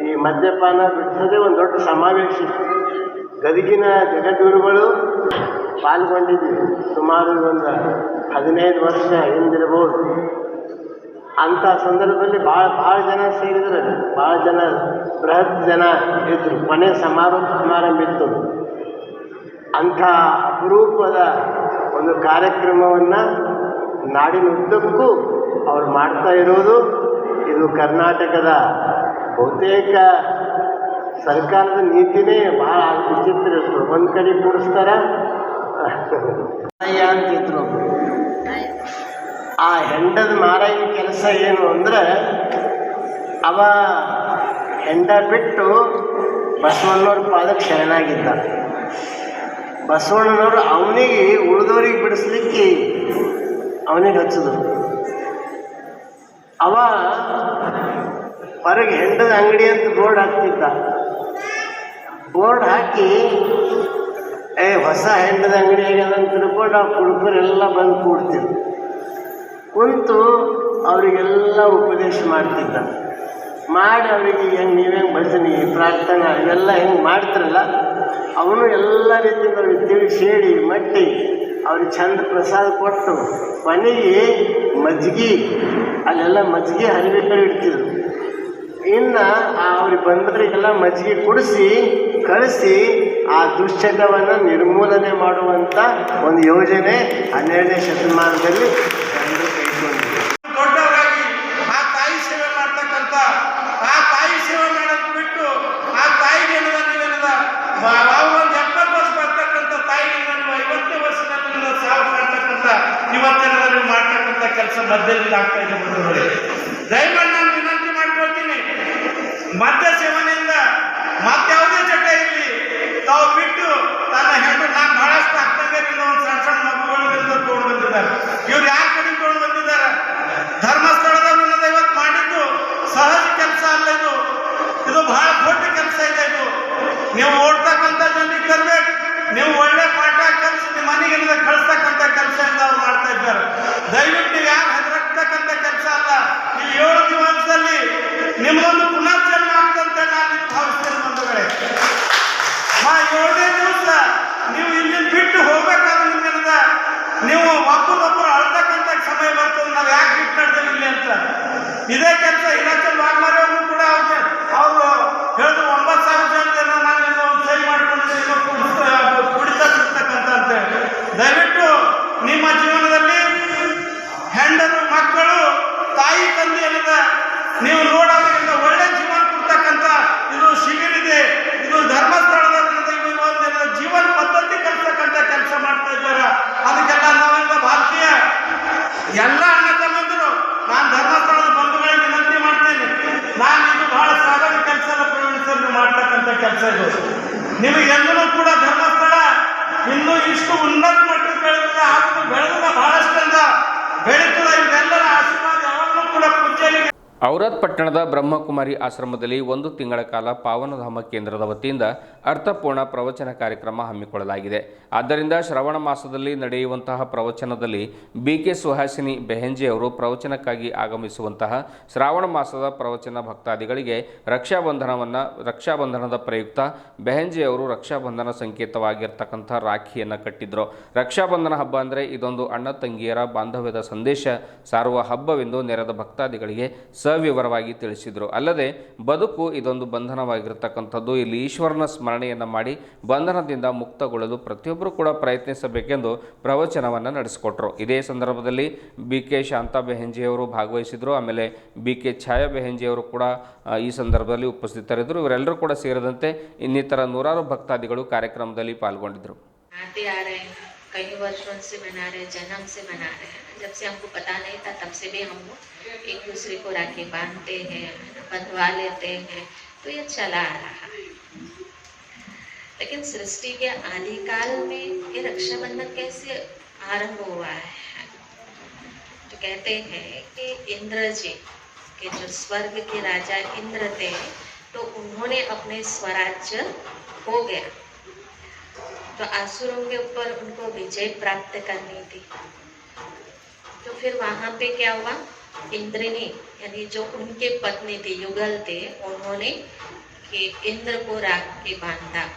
ಈ ಮದ್ಯಪಾನ ಬಿಡಿಸೋದೇ ಒಂದು ದೊಡ್ಡ ಸಮಾವೇಶ. ಗದಗಿನ ಜಗದ್ಗುರುಗಳು ಪಾಲ್ಗೊಂಡಿದ್ವಿ. ಸುಮಾರು ಒಂದು 15 ವರ್ಷ ಹಿಂದಿರಬಹುದು. ಅಂಥ ಸಂದರ್ಭದಲ್ಲಿ ಭಾಳ ಜನ ಸೇರಿದ್ರು. ಭಾಳ ಜನ, ಬೃಹತ್ ಜನ ಇದ್ದರು. ಕೊನೆ ಸಮಾರಂಭ ಇತ್ತು. ಅಂಥ ಅಪರೂಪದ ಒಂದು ಕಾರ್ಯಕ್ರಮವನ್ನು ನಾಡಿನುದ್ದಕ್ಕೂ ಅವ್ರು ಮಾಡ್ತಾ ಇರೋದು, ಇದು ಕರ್ನಾಟಕದ ಬಹುತೇಕ ಸರ್ಕಾರದ ನೀತಿನೇ ಭಾಳ ವಿಚಿತ್ರ ಇರ್ತದೆ. ಒಂದು ಕಡೆ ಕೂಡಿಸ್ತಾರ ಅಂತಿದ್ರು. ಆ ಹೆಂಡದ ಮಾರಾಯ ಕೆಲಸ ಏನು ಅಂದರೆ, ಅವ ಹೆಂಡ ಬಿಟ್ಟು ಬಸವಣ್ಣವ್ರ ಪಾದಕ್ಕೆ ಶರಣಾಗಿದ್ದ. ಬಸವಣ್ಣನವರು ಅವನಿಗೆ ಉಳಿದವ್ರಿಗೆ ಬಿಡಿಸ್ಲಿಕ್ಕೆ ಅವನಿಗೆ ಹಚ್ಚಿದ್ರು. ಅವ ಹೊರಗೆ ಹೆಂಡದ ಅಂಗಡಿ ಅಂತ ಬೋರ್ಡ್ ಹಾಕ್ತಿದ್ದ. ಬೋರ್ಡ್ ಹಾಕಿ ಹೊಸ ಹೆಂಡದ ಅಂಗಡಿ ಆಗ್ಯದ ಅಂತ ತಿಳ್ಕೊಂಡು ಆ ಕುಡುಕರೆಲ್ಲ ಬಂದು ಕೂಡ್ತಿದ್ರು. ಕುಂತು ಅವರಿಗೆಲ್ಲ ಉಪದೇಶ ಮಾಡ್ತಿದ್ದ. ಮಾಡಿ ಅವರಿಗೆ ನೀವೇನು ಭಜನೆ, ಪ್ರಾರ್ಥನಾ ಇವೆಲ್ಲ ಹೆಂಗೆ ಮಾಡ್ತಿರಲ್ಲ, ಅವನು ಎಲ್ಲ ರೀತಿಯಿಂದ ಅವ್ರಿಗೆ ತಿಳಿಸಿ ಹೇಳಿ ಮಟ್ಟಿ ಅವ್ರಿಗೆ ಚಂದ ಪ್ರಸಾದ ಕೊಟ್ಟು ಕೊನೆಗೆ ಮಜ್ಜಿಗೆ, ಅಲ್ಲೆಲ್ಲ ಮಜ್ಜಿಗೆ ಹರಿಬೇಕಾದ್ರೆ ಇಡ್ತಿದ್ರು. ಇನ್ನು ಅವ್ರಿಗೆ ಬಂದವರಿಗೆಲ್ಲ ಮಜ್ಜಿಗೆ ಕುಡಿಸಿ ಕಳಿಸಿ ಆ ದುಶ್ಚಟವನ್ನು ನಿರ್ಮೂಲನೆ ಮಾಡುವಂಥ ಒಂದು ಯೋಜನೆ 12ನೇ ಶತಮಾನದಲ್ಲಿ ದೊಡ್ಡವರಾಗಿ ಆ ತಾಯಿ ಸೇವೆ ಮಾಡ್ತಕ್ಕಂಥ, ಆ ತಾಯಿ ಸೇವೆ ಮಾಡೋದು ಬಿಟ್ಟು ಆ ತಾಯಿಗೆ ಏನದ ನೀವೇನದ ಒಂದು 70 ವರ್ಷ ಬರ್ತಕ್ಕಂಥ ತಾಯಿಗೆ ನೀವು 50ನೇ ವರ್ಷದಲ್ಲಿ ಸಾವು ಮಾಡ್ತಕ್ಕಂಥ ಇವತ್ತೇನದ ನೀವು ಮಾಡ್ತಕ್ಕಂಥ ಕೆಲಸ ಮಧ್ಯದಲ್ಲಿ ಆಗ್ತಾ ಇದೆ. ಬಂಧುಗಳೇ, ದಯಮಾಡಿ ನಾನು ವಿನಂತಿ ಮಾಡ್ಕೊಳ್ತೀನಿ, ಮದ್ಯ ಸೇವನೆಯಿಂದ ಮತ್ಯಾವುದೇ ಚಟ ಇರಲಿ ತಾವು ಬಿಟ್ಟು ತನ್ನ ಹೆಣ್ಣು, ನಾನು ಬಹಳಷ್ಟು ಅಕ್ಕಂಗರಿಂದ ಒಂದು ಸಣ್ಣ ಮಗುಗಳಿಂದ ತೊಗೊಂಡು ಬಂದಿದ್ದಾರೆ. ಇವ್ರು ಯಾರ ಕಡೆ ತೊಗೊಂಡು ಬಂದಿದ್ದಾರೆ? ಧರ್ಮಸ್ಥಳದವರಿಂದ ಇವತ್ತು ಮಾಡಿದ್ದು ಸಹಜ ಕೆಲಸ ಅಲ್ಲ. ಇದು ಬಹಳ ದೊಡ್ಡ ಕೆಲಸ ಇದೆ. ಇದು ನೀವು ಓಡ್ತಕ್ಕಂಥ ಜನರಿಗೆ ತರಬೇಕು, ನೀವು ಒಳ್ಳೆ ಪಾಠ ಕಲಿಸಿ ನಿಮ್ಮ ಮನೆಗೆ ಕಳಿಸ್ತಕ್ಕಂಥ ಕೆಲಸದಿಂದ ಅವ್ರು ಮಾಡ್ತಾ ಇದ್ದಾರೆ. ದಯವಿಟ್ಟು ಯಾರು ಹೆದರಕ್ತಕ್ಕಂಥ ಕೆಲಸ ಅಲ್ಲ. ಈ 7 ದಿವಸದಲ್ಲಿ ನಿಮ್ಗೊಂದು ಪುನರ್ಜನ್ಮ ಆಗ್ತಂತ ನಾನು ಭಾವಿಸ್ತೇನೆ. ಬಂಧುಗಳೇ, 7ನೇ ದಿವಸ ನೀವು ಇಲ್ಲಿ ಬಿಟ್ಟು ಹೋಗ್ಬೇಕಾದ್ರೆ ನಿಮ್ಗೆನದ ನೀವು ಒಬ್ಬರೊಬ್ಬರು ಅಳ್ತಕ್ಕಂಥ ಸಮಯ ಬರ್ತದೆ. ನಾವು ಯಾಕೆ ಬಿಟ್ಟು ನಡೆದೇವೆ ಇಲ್ಲಿ ಅಂತ. ಇದೇ ಕೆಲಸ ಹಿರಾಚಲ್ ವಾಗ್ಮಾರಿಯವ್ರನ್ನು ಕೂಡ ಅವರು ಹೇಳಿದ್ರು 9,000 ಜನ ನಾನು ಒಂದು ಸಹಿ ಮಾಡ್ಕೊಂಡು ಕುಡಿತಕ್ಕಂಥ ಅಂತೇಳಿ. ದಯವಿಟ್ಟು ನಿಮ್ಮ ಜೀವನದಲ್ಲಿ ಹೆಂಡರು, ಮಕ್ಕಳು, ತಾಯಿ ತಂದೆ ಏನದ ನೀವು ನೋಡೋದ್ರಿಂದ ಒಳ್ಳೆ ಜೀವನ ಕೊಡ್ತಕ್ಕಂಥ ಇದು ಶಿಬಿರಿದೆ. ಇದು ಧರ್ಮಸ್ಥಳದ ಜೀವನ ಪದ್ಧತಿ ಕಲಿಸ್ತಕ್ಕಂಥ ಕೆಲಸ ಮಾಡ್ತಾ ಇದ್ದಾರೆ. ಅದಕ್ಕೆಲ್ಲ ನಾವೆಲ್ಲ ಭಾರತೀಯ ಎಲ್ಲ ಅಣ್ಣ ತಮ್ಮಂದಿರು, ನಾನು ಧರ್ಮಸ್ಥಳದ ಬಂಧುಗಳಿಗೆ ವಿನಂತಿ ಮಾಡ್ತೇನೆ. ನಾನು ಇದು ಬಹಳ ಸಾಧಾರಣ ಕೆಲಸ ಪ್ರವೀಣಿಸಲು ಮಾಡ್ತಕ್ಕಂಥ ಕೆಲಸ ಇದು. ನಿಮಗೆಲ್ಲರೂ ಕೂಡ ಧರ್ಮಸ್ಥಳ ಇನ್ನೂ ಇಷ್ಟು ಉನ್ನತ ಮಟ್ಟಕ್ಕೆ ಬೆಳೆದ, ಹಾಗೂ ಬೆಳೆದ ಬಹಳಷ್ಟರಿಂದ ಬೆಳೀತದ. ಇವೆಲ್ಲರ ಆಶೀರ್ವಾದ ಯಾವಾಗಲೂ ಕೂಡ ಪೂಜೆಯಲ್ಲಿ. ಔರಾದ್ ಪಟ್ಟಣದ ಬ್ರಹ್ಮಕುಮಾರಿ ಆಶ್ರಮದಲ್ಲಿ 1 ತಿಂಗಳ ಕಾಲ ಪಾವನಧಾಮ ಕೇಂದ್ರದ ವತಿಯಿಂದ ಅರ್ಥಪೂರ್ಣ ಪ್ರವಚನ ಕಾರ್ಯಕ್ರಮ ಹಮ್ಮಿಕೊಳ್ಳಲಾಗಿದೆ. ಆದ್ದರಿಂದ ಶ್ರವಣ ಮಾಸದಲ್ಲಿ ನಡೆಯುವಂತಹ ಪ್ರವಚನದಲ್ಲಿ ಬಿಕೆ ಸುಹಾಸಿನಿ ಬೆಹೆಂಜೆ ಅವರು ಪ್ರವಚನಕ್ಕಾಗಿ ಆಗಮಿಸುವಂತಹ ಶ್ರಾವಣ ಮಾಸದ ಪ್ರವಚನ ಭಕ್ತಾದಿಗಳಿಗೆ ರಕ್ಷಾಬಂಧನದ ಪ್ರಯುಕ್ತ ಬೆಹೆಂಜೆ ಅವರು ರಕ್ಷಾಬಂಧನ ಸಂಕೇತವಾಗಿರ್ತಕ್ಕಂಥ ರಾಖಿಯನ್ನು ಕಟ್ಟಿದ್ರು. ರಕ್ಷಾಬಂಧನ ಹಬ್ಬ ಅಂದರೆ ಇದೊಂದು ಅಣ್ಣ ತಂಗಿಯರ ಬಾಂಧವ್ಯದ ಸಂದೇಶ ಸಾರುವ ಹಬ್ಬವೆಂದು ನೆರೆದ ಭಕ್ತಾದಿಗಳಿಗೆ ಸವಿವರವಾಗಿ ತಿಳಿಸಿದರು. ಅಲ್ಲದೆ ಬದುಕು ಇದೊಂದು ಬಂಧನವಾಗಿರತಕ್ಕಂಥದ್ದು. ಇಲ್ಲಿ ಈಶ್ವರನ ಸ್ಮರಣೆಯನ್ನು ಮಾಡಿ ಬಂಧನದಿಂದ ಮುಕ್ತಗೊಳ್ಳಲು ಪ್ರತಿಯೊಬ್ಬರು ಕೂಡ ಪ್ರಯತ್ನಿಸಬೇಕೆಂದು ಪ್ರವಚನವನ್ನು ನಡೆಸಿಕೊಟ್ರು. ಇದೇ ಸಂದರ್ಭದಲ್ಲಿ ಬಿಕೆ ಶಾಂತಾ ಬೆಹೆಂಜೆಯವರು ಭಾಗವಹಿಸಿದರು. ಆಮೇಲೆ ಬಿಕೆ ಛಾಯಾ ಬೆಹೆಂಜೆಯವರು ಕೂಡ ಈ ಸಂದರ್ಭದಲ್ಲಿ ಉಪಸ್ಥಿತರಿದ್ದರು. ಇವರೆಲ್ಲರೂ ಕೂಡ ಸೇರಿದಂತೆ ಇನ್ನಿತರ 100 ಭಕ್ತಾದಿಗಳು ಕಾರ್ಯಕ್ರಮದಲ್ಲಿ ಪಾಲ್ಗೊಂಡಿದ್ದರು. कई वर्षों से मना रहे, जन्म से मना रहे हैं. जब से हमको पता नहीं था तब से भी हम लोग एक दूसरे को राखी बांधते हैं, बंधवा लेते हैं, तो ये चला आ रहा है। लेकिन सृष्टि के आदिकाल में ये रक्षाबंधन कैसे आरंभ हुआ है? तो कहते हैं कि इंद्र जी के जो स्वर्ग के राजा इंद्र थे, तो उन्होंने अपने स्वराज्य हो गया, तो असुरों के ऊपर उनको विजय प्राप्त करनी थी। तो फिर वहां पे क्या हुआ, इंद्रिनी यानी जो उनके पत्नी थी, युगल थे, उन्होंने कि इंद्र को राखी बांधा।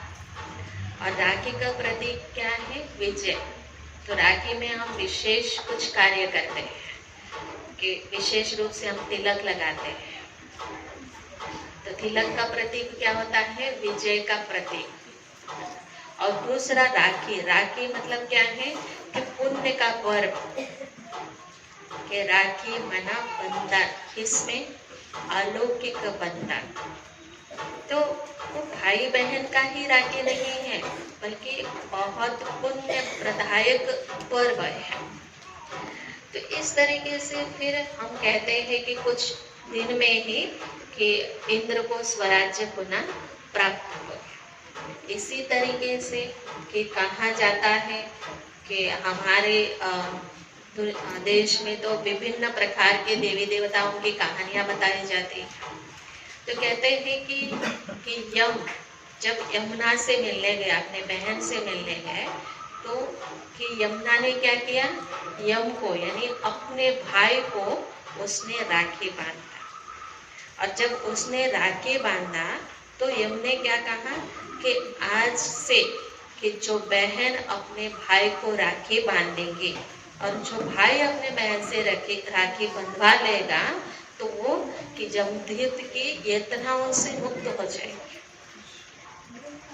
और राखी का प्रतीक क्या है? विजय। तो राखी में हम विशेष कुछ कार्य करते हैं कि विशेष रूप से हम तिलक लगाते हैं। तो तिलक का प्रतीक क्या होता है? विजय का प्रतीक। और दूसरा राखी, राखी मतलब क्या है कि पुण्य का पर्व, कि राखी मना बंधन, इसमें अलौकिक बंधन। तो वो भाई बहन का ही राखी नहीं है, बल्कि बहुत पुण्य प्रदायक पर्व है। तो इस तरीके से फिर हम कहते हैं कि कुछ दिन में ही कि इंद्र को स्वराज्य पुनः प्राप्त हो। इसी तरीके से कि कहा जाता है कि हमारे देश में तो विभिन्न प्रकार के देवी देवताओं की कहानियां बताई जाती हैं। तो कहते हैं कि यम जब यमुना से मिलने गया, अपने बहन से मिलने गए, तो कि यमुना ने क्या किया, यम को यानी अपने भाई को उसने राखी बांधा। और जब उसने राखी बांधा तो यम ने क्या कहा कि आज से कि जो बहन अपने भाई को राखी बांधेगी और जो भाई अपने बहन से राखी बंधवा लेगा, तो वो कि जमदीत की यातनाओं से मुक्त हो जाएगी।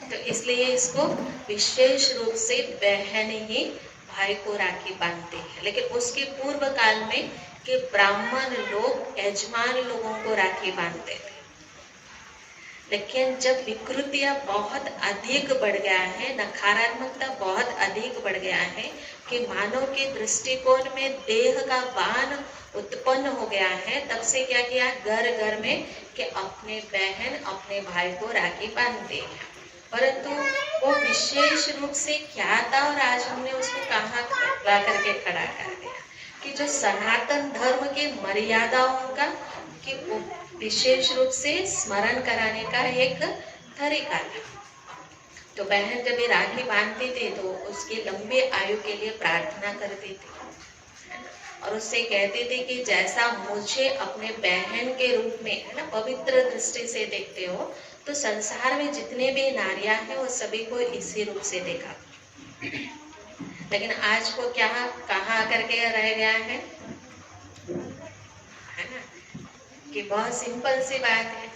तो इसलिए इसको विशेष रूप से बहन ही भाई को राखी बांधते हैं। लेकिन उसके पूर्व काल में कि ब्राह्मण लोग यजमान लोगों को राखी बांधते थे। लेकिन जब विकृतियां बहुत अधिक बढ़ गया है, नकारात्मकता बहुत अधिक बढ़ गया है कि मानव के दृष्टिकोण में देह का बाण उत्पन्न हो गया है, तब से क्या किया, घर घर में कि अपने बहन अपने भाई को राखी बांधते हैं। परंतु वो विशेष रूप से क्या था और आज हमने उसको कहाँ ला करके खड़ा कर दिया कि जो सनातन धर्म की मर्यादाओं का कि वो विशेष रूप से स्मरण कराने का एक तरीका था। तो बहन जब ये राखी बांधती थी तो उसकी लंबी आयु के लिए प्रार्थना करती थी और उससे कहती थी कि जैसा मुझे अपने बहन के रूप में है ना पवित्र दृष्टि से देखते हो, तो संसार में जितने भी नारियां हैं वो सभी को इसी रूप से देखा। लेकिन आज को क्या कहाँ आकर के रह गया है ना, कि बहुत सिंपल सी बात है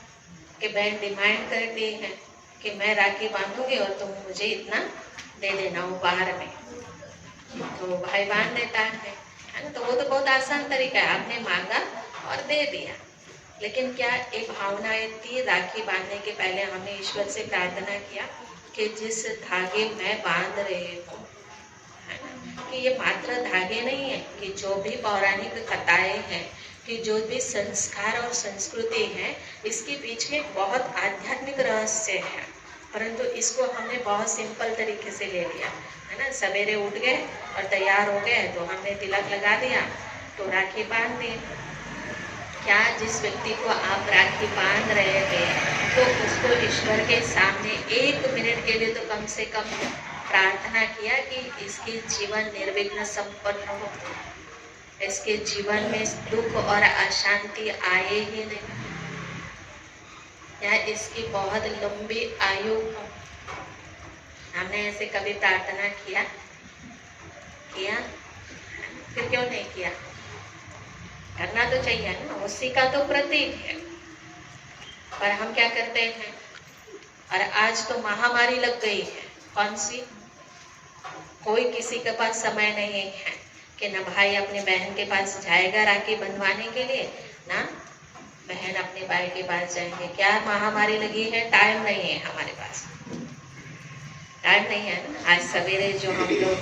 कि बहन डिमांड करती है कि मैं राखी बांधूंगी और तुम मुझे इतना दे देना उपहार में, तो भाई बांध देता है ना। तो वो तो बहुत आसान तरीका है, आपने मांगा और दे दिया। लेकिन क्या एक भावना थी, राखी बांधने के पहले हमने ईश्वर से प्रार्थना किया कि जिस धागे मैं बांध रही हूँ, है ना, कि ये मात्र धागे नहीं है, कि जो भी पौराणिक कथाएं हैं, कि जो भी संस्कार और संस्कृति है, इसके पीछे बहुत आध्यात्मिक रहस्य है। परंतु इसको हमने बहुत सिंपल तरीके से ले लिया, है ना। सवेरे उठ गए और तैयार हो गए तो हमने तिलक लगा दिया, तो राखी बांध दी। क्या जिस व्यक्ति को आप राखी बांध रहे थे तो उसको ईश्वर के सामने 1 मिनट के लिए तो कम से कम प्रार्थना किया कि इसके जीवन निर्विघ्न संपन्न हो, इसके जीवन में दुख और अशांति आए ही नहीं, या इसकी बहुत लंबी आयु हो। हमने ऐसे कभी प्रार्थना किया? फिर क्यों नहीं किया? करना तो चाहिए ना, उसी का तो प्रतीक है। पर हम क्या करते हैं, और आज तो महामारी लग गई है, कौन सी, कोई किसी के पास समय नहीं है कि न भाई अपने बहन के पास जाएगा राखी बंधवाने के लिए, ना बहन अपने भाई के पास जाएंगे। क्या महामारी लगी है? टाइम नहीं है हमारे पास, टाइम नहीं है ना। आज सवेरे जो हम लोग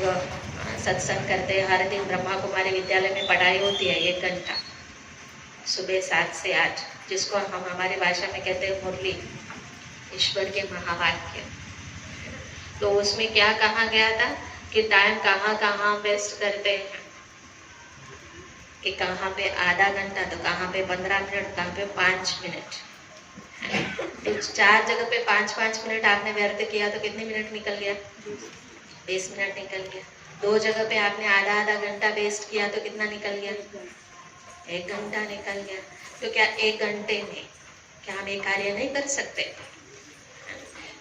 सत्संग करते हैं। हर दिन ब्रह्मा कुमारी विद्यालय में पढ़ाई होती है 1 घंटा सुबह 7 से 8, जिसको हम हमारी भाषा में कहते हैं मुरली, ईश्वर के महावाक्य। तो उसमें क्या कहा गया था कि टाइम कहाँ कहाँ वेस्ट करते हैं, कि कहाँ पे आधा घंटा, तो कहाँ पे 15 मिनट, कहाँ पे 5 मिनट। तो 4 जगह पे 5-5 मिनट आपने व्यर्थ किया तो कितने मिनट निकल गया? 20 मिनट निकल गया। 2 जगह पे आपने आधा घंटा वेस्ट किया तो कितना निकल गया? 1 घंटा निकल गया। तो क्या 1 घंटे में क्या हम ये कार्य नहीं कर सकते?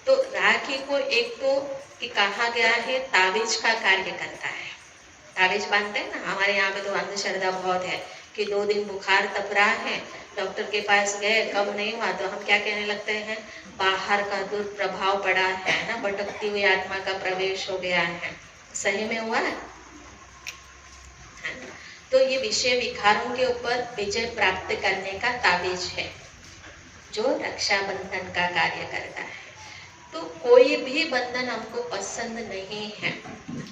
तो राखी को एक तो कि कहा गया है ताबीज का कार्य करता है। ताबीज बांधते हैं ना, हमारे यहाँ पे तो अंधश्रद्धा बहुत है कि 2 दिन बुखार तप रहा है, डॉक्टर के पास गए, कम नहीं हुआ तो हम क्या कहने लगते हैं, बाहर का दुष्प्रभाव पड़ा है ना, भटकती हुई आत्मा का प्रवेश हो गया है। सही में हुआ है? तो ये विषय विकारों के ऊपर विजय प्राप्त करने का ताबीज है जो रक्षाबंधन का कार्य करता है। तो कोई भी बंधन हमको पसंद नहीं है,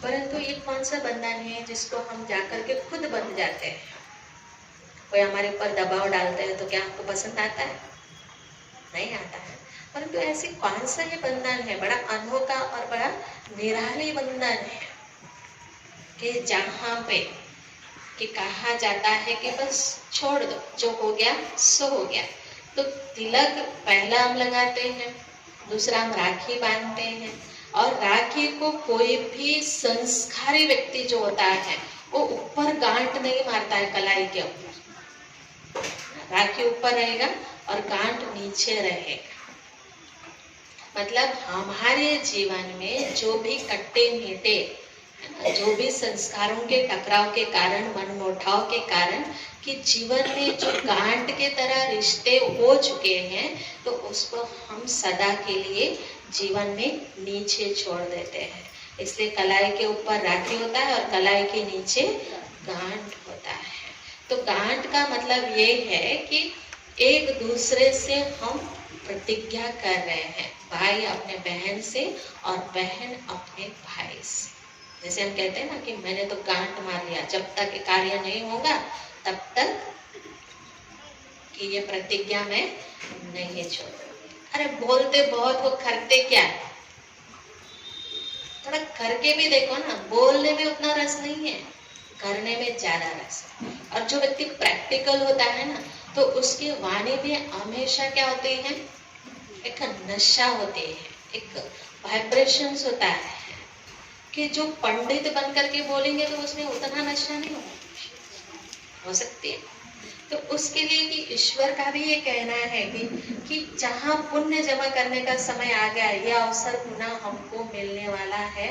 परंतु ये कौन सा बंधन है जिसको हम जाकर के खुद बंध जाते हैं? कोई हमारे ऊपर दबाव डालते हैं तो क्या हमको पसंद आता है? नहीं आता है। परंतु ऐसी कौन सा ये बंधन है, बड़ा अनोखा और बड़ा निराली बंधन है कि जहाँ पे कि कहा जाता है कि बस छोड़ दो, जो हो गया सो हो गया। तो तिलक पहला हम लगाते हैं, दूसरा हम राखी बांधते हैं, और राखी को कोई भी संस्कारी व्यक्ति जो होता है वो ऊपर गांठ नहीं मारता है कलाई के ऊपर। राखी ऊपर रहेगा और गांठ नीचे रहेगा। मतलब हमारे जीवन में जो भी कट्टे मीटे, जो भी संस्कारों के टकराव के कारण, मनमुटाव के कारण कि जीवन में जो गांठ के तरह रिश्ते हो चुके हैं, तो उसको हम सदा के लिए जीवन में नीचे छोड़ देते हैं। इसलिए कलाई के ऊपर राखी होता है और कलाई के नीचे गांठ होता है। तो गांठ का मतलब ये है कि एक दूसरे से हम प्रतिज्ञा कर रहे हैं, भाई अपने बहन से और बहन अपने भाई से। जैसे हम कहते हैं ना कि मैंने तो गांठ मार लिया, जब तक ये कार्य नहीं होगा तब तक कि ये प्रतिज्ञा मैं नहीं छोड़ूंगी। अरे बोलते बहुत हो, करते क्या? थोड़ा करके भी देखो ना। बोलने में उतना रस नहीं है, करने में ज्यादा रस है। और जो व्यक्ति प्रैक्टिकल होता है ना, तो उसकी वाणी भी हमेशा क्या होती है, एक नशा होती है, एक वाइब्रेशंस होता है कि जो पंडित बन करके बोलेंगे तो उसमें उतना नशा नहीं हो सकती है। तो उसके लिए कि ईश्वर का भी ये कहना है कि जहाँ पुण्य जमा करने का समय आ गया, यह अवसर पुनः हमको मिलने वाला है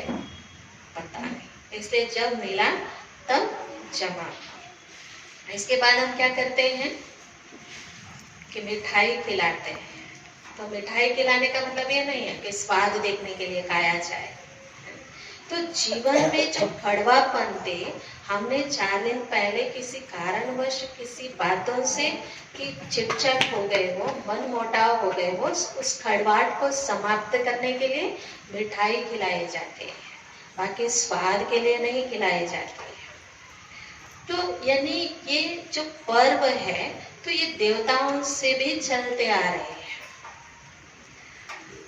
पता नहीं, इसलिए जब मिला तब जमा। इसके बाद हम क्या करते हैं कि मिठाई खिलाते हैं। तो मिठाई खिलाने का मतलब ये नहीं है कि स्वाद देखने के लिए खाया जाए। तो जीवन में जो कड़वापन थे, हमने 4 दिन पहले किसी कारणवश किसी बातों से कि चिटचट हो गए हो, मन मोटाव हो गए हो, उस खड़वाट को समाप्त करने के लिए मिठाई खिलाई जाती है, बाकी स्वाद के लिए नहीं खिलाई जाती है। तो यानी ये जो पर्व है, तो ये देवताओं से भी चलते आ रहे हैं।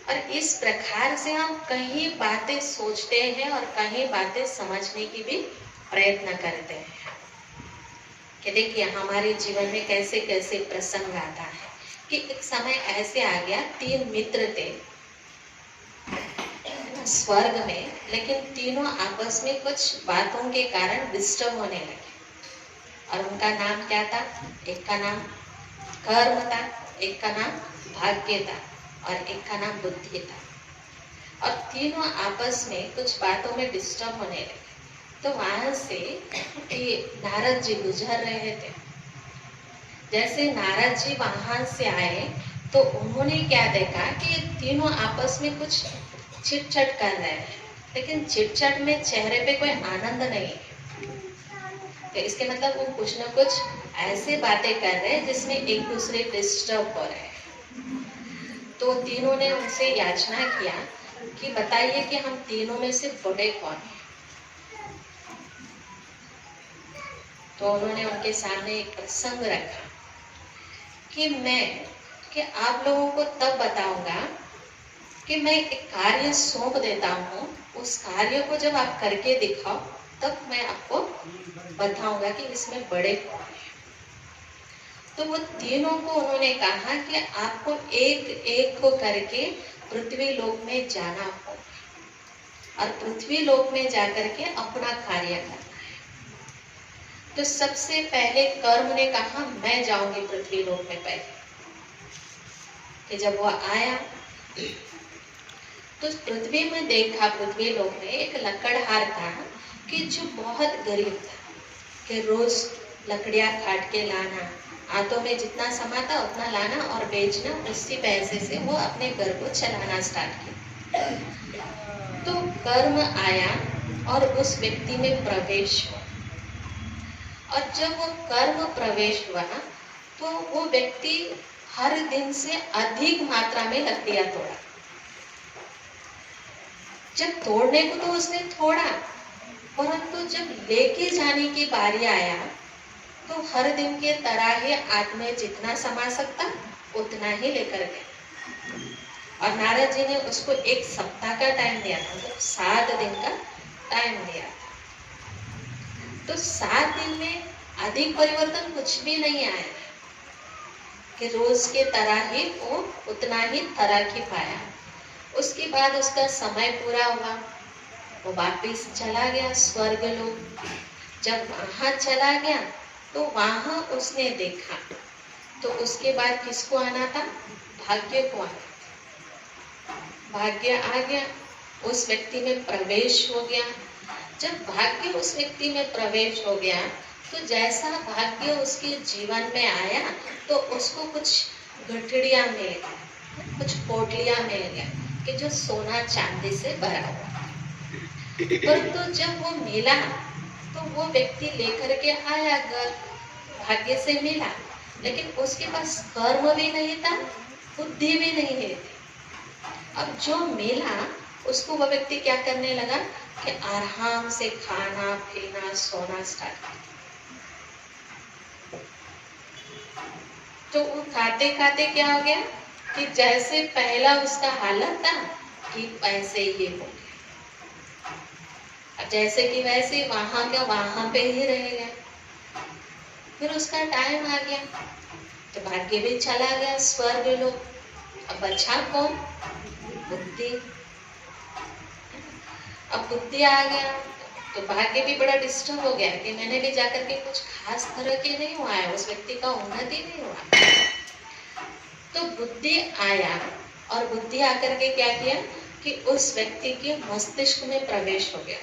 और इस प्रकार से हम कहीं बातें सोचते हैं और कहीं बातें समझने की भी प्रयत्न करते हैं कि देखिए हमारे जीवन में कैसे कैसे प्रसंग आता है। कि एक समय ऐसे आ गया, 3 मित्र थे स्वर्ग में, लेकिन तीनों आपस में कुछ बातों के कारण डिस्टर्ब होने लगे। और उनका नाम क्या था? एक का नाम कर्म था, एक का नाम भाग्य था और एक का नाम बुद्धि था। और तीनों आपस में कुछ बातों में डिस्टर्ब होने लगे। तो वहां से नारद जी गुजर रहे थे। जैसे नारद जी वहां से आए तो उन्होंने क्या देखा कि तीनों आपस में कुछ चिटचट कर रहे हैं, लेकिन चिटचट में चेहरे पे कोई आनंद नहीं है। तो इसके मतलब वो कुछ ना कुछ ऐसे बातें कर रहे हैं जिसमें एक दूसरे डिस्टर्ब हो रहे हैं। तो तीनों ने उनसे याचना किया कि बताइए कि हम तीनों में से बड़े कौन हैं। तो उन्होंने उनके सामने एक प्रसंग रखा कि आप लोगों को तब बताऊंगा कि मैं एक कार्य सौंप देता हूँ, उस कार्य को जब आप करके दिखाओ तब मैं आपको बताऊंगा कि इसमें बड़े कौन हैं। तो वो तीनों को उन्होंने कहा कि आपको एक एक को करके पृथ्वी लोक में जाना होगा और पृथ्वी लोक में जाकर के अपना कार्य करना है। तो सबसे पहले कर्म ने कहा मैं जाऊंगी पृथ्वी लोक में पहले। कि जब वो आया तो पृथ्वी में देखा, पृथ्वी लोक में एक लकड़हार था कि जो बहुत गरीब था, कि रोज लकड़ियां काट के लाना, हाथों में जितना समा था उतना लाना और बेचना, उसी पैसे से वो अपने घर को चलाना स्टार्ट किया। तो कर्म आया और उस व्यक्ति में प्रवेश हुआ, और जब वो कर्म प्रवेश हुआ तो वो व्यक्ति हर दिन से अधिक मात्रा में लकड़ियां तोड़ा। जब तोड़ने को तो उसने तोड़ा, परंतु जब लेके जाने की बारी आया तो हर दिन के तरह ही आदमी जितना समा सकता उतना ही लेकर गया। और नारद जी ने उसको 1 सप्ताह का टाइम दिया था, मतलब 7 दिन का टाइम दिया था। तो 7 दिन में अधिक परिवर्तन कुछ भी नहीं आया कि रोज के तरह ही वो उतना ही तरक्की पाया। उसके बाद उसका समय पूरा हुआ, वो वापिस चला गया स्वर्ग लोक। जब वहां चला गया तो वहां उसने देखा, तो उसके बाद किसको आना था? भाग्य को आना था। भाग्य आ गया, उस व्यक्ति में प्रवेश हो गया। जब भाग्य उस व्यक्ति में प्रवेश हो गया तो जैसा भाग्य उसके जीवन में आया तो उसको कुछ गठड़ियां मिल गया, कुछ पोटलियां मिल गया कि जो सोना चांदी से भरा हुआ। परंतु जब वो मिला तो वो व्यक्ति लेकर के आया घर, भाग्य से मिला, लेकिन उसके पास कर्म भी नहीं था, बुद्धि भी नहीं है। अब जो मिला उसको वो व्यक्ति क्या करने लगा कि आराम से खाना पीना सोना स्टार्ट किया। तो वो खाते खाते क्या हो गया कि जैसे पहला उसका हालत था कि वैसे ही हो गया, जैसे कि वैसे वहां का वहां पे ही रह गया। फिर उसका टाइम आ गया तो भाग्य भी चला गया स्वर्ग लोक। अब बचा कौन? बुद्धि। अब बुद्धि आ गया तो भाग्य भी बड़ा डिस्टर्ब हो गया कि मैंने भी जाकर के कुछ खास तरह के नहीं हुआ है, उस व्यक्ति का उन्नति नहीं हुआ। तो बुद्धि आया और बुद्धि आकर के क्या किया कि उस व्यक्ति के मस्तिष्क में प्रवेश हो गया।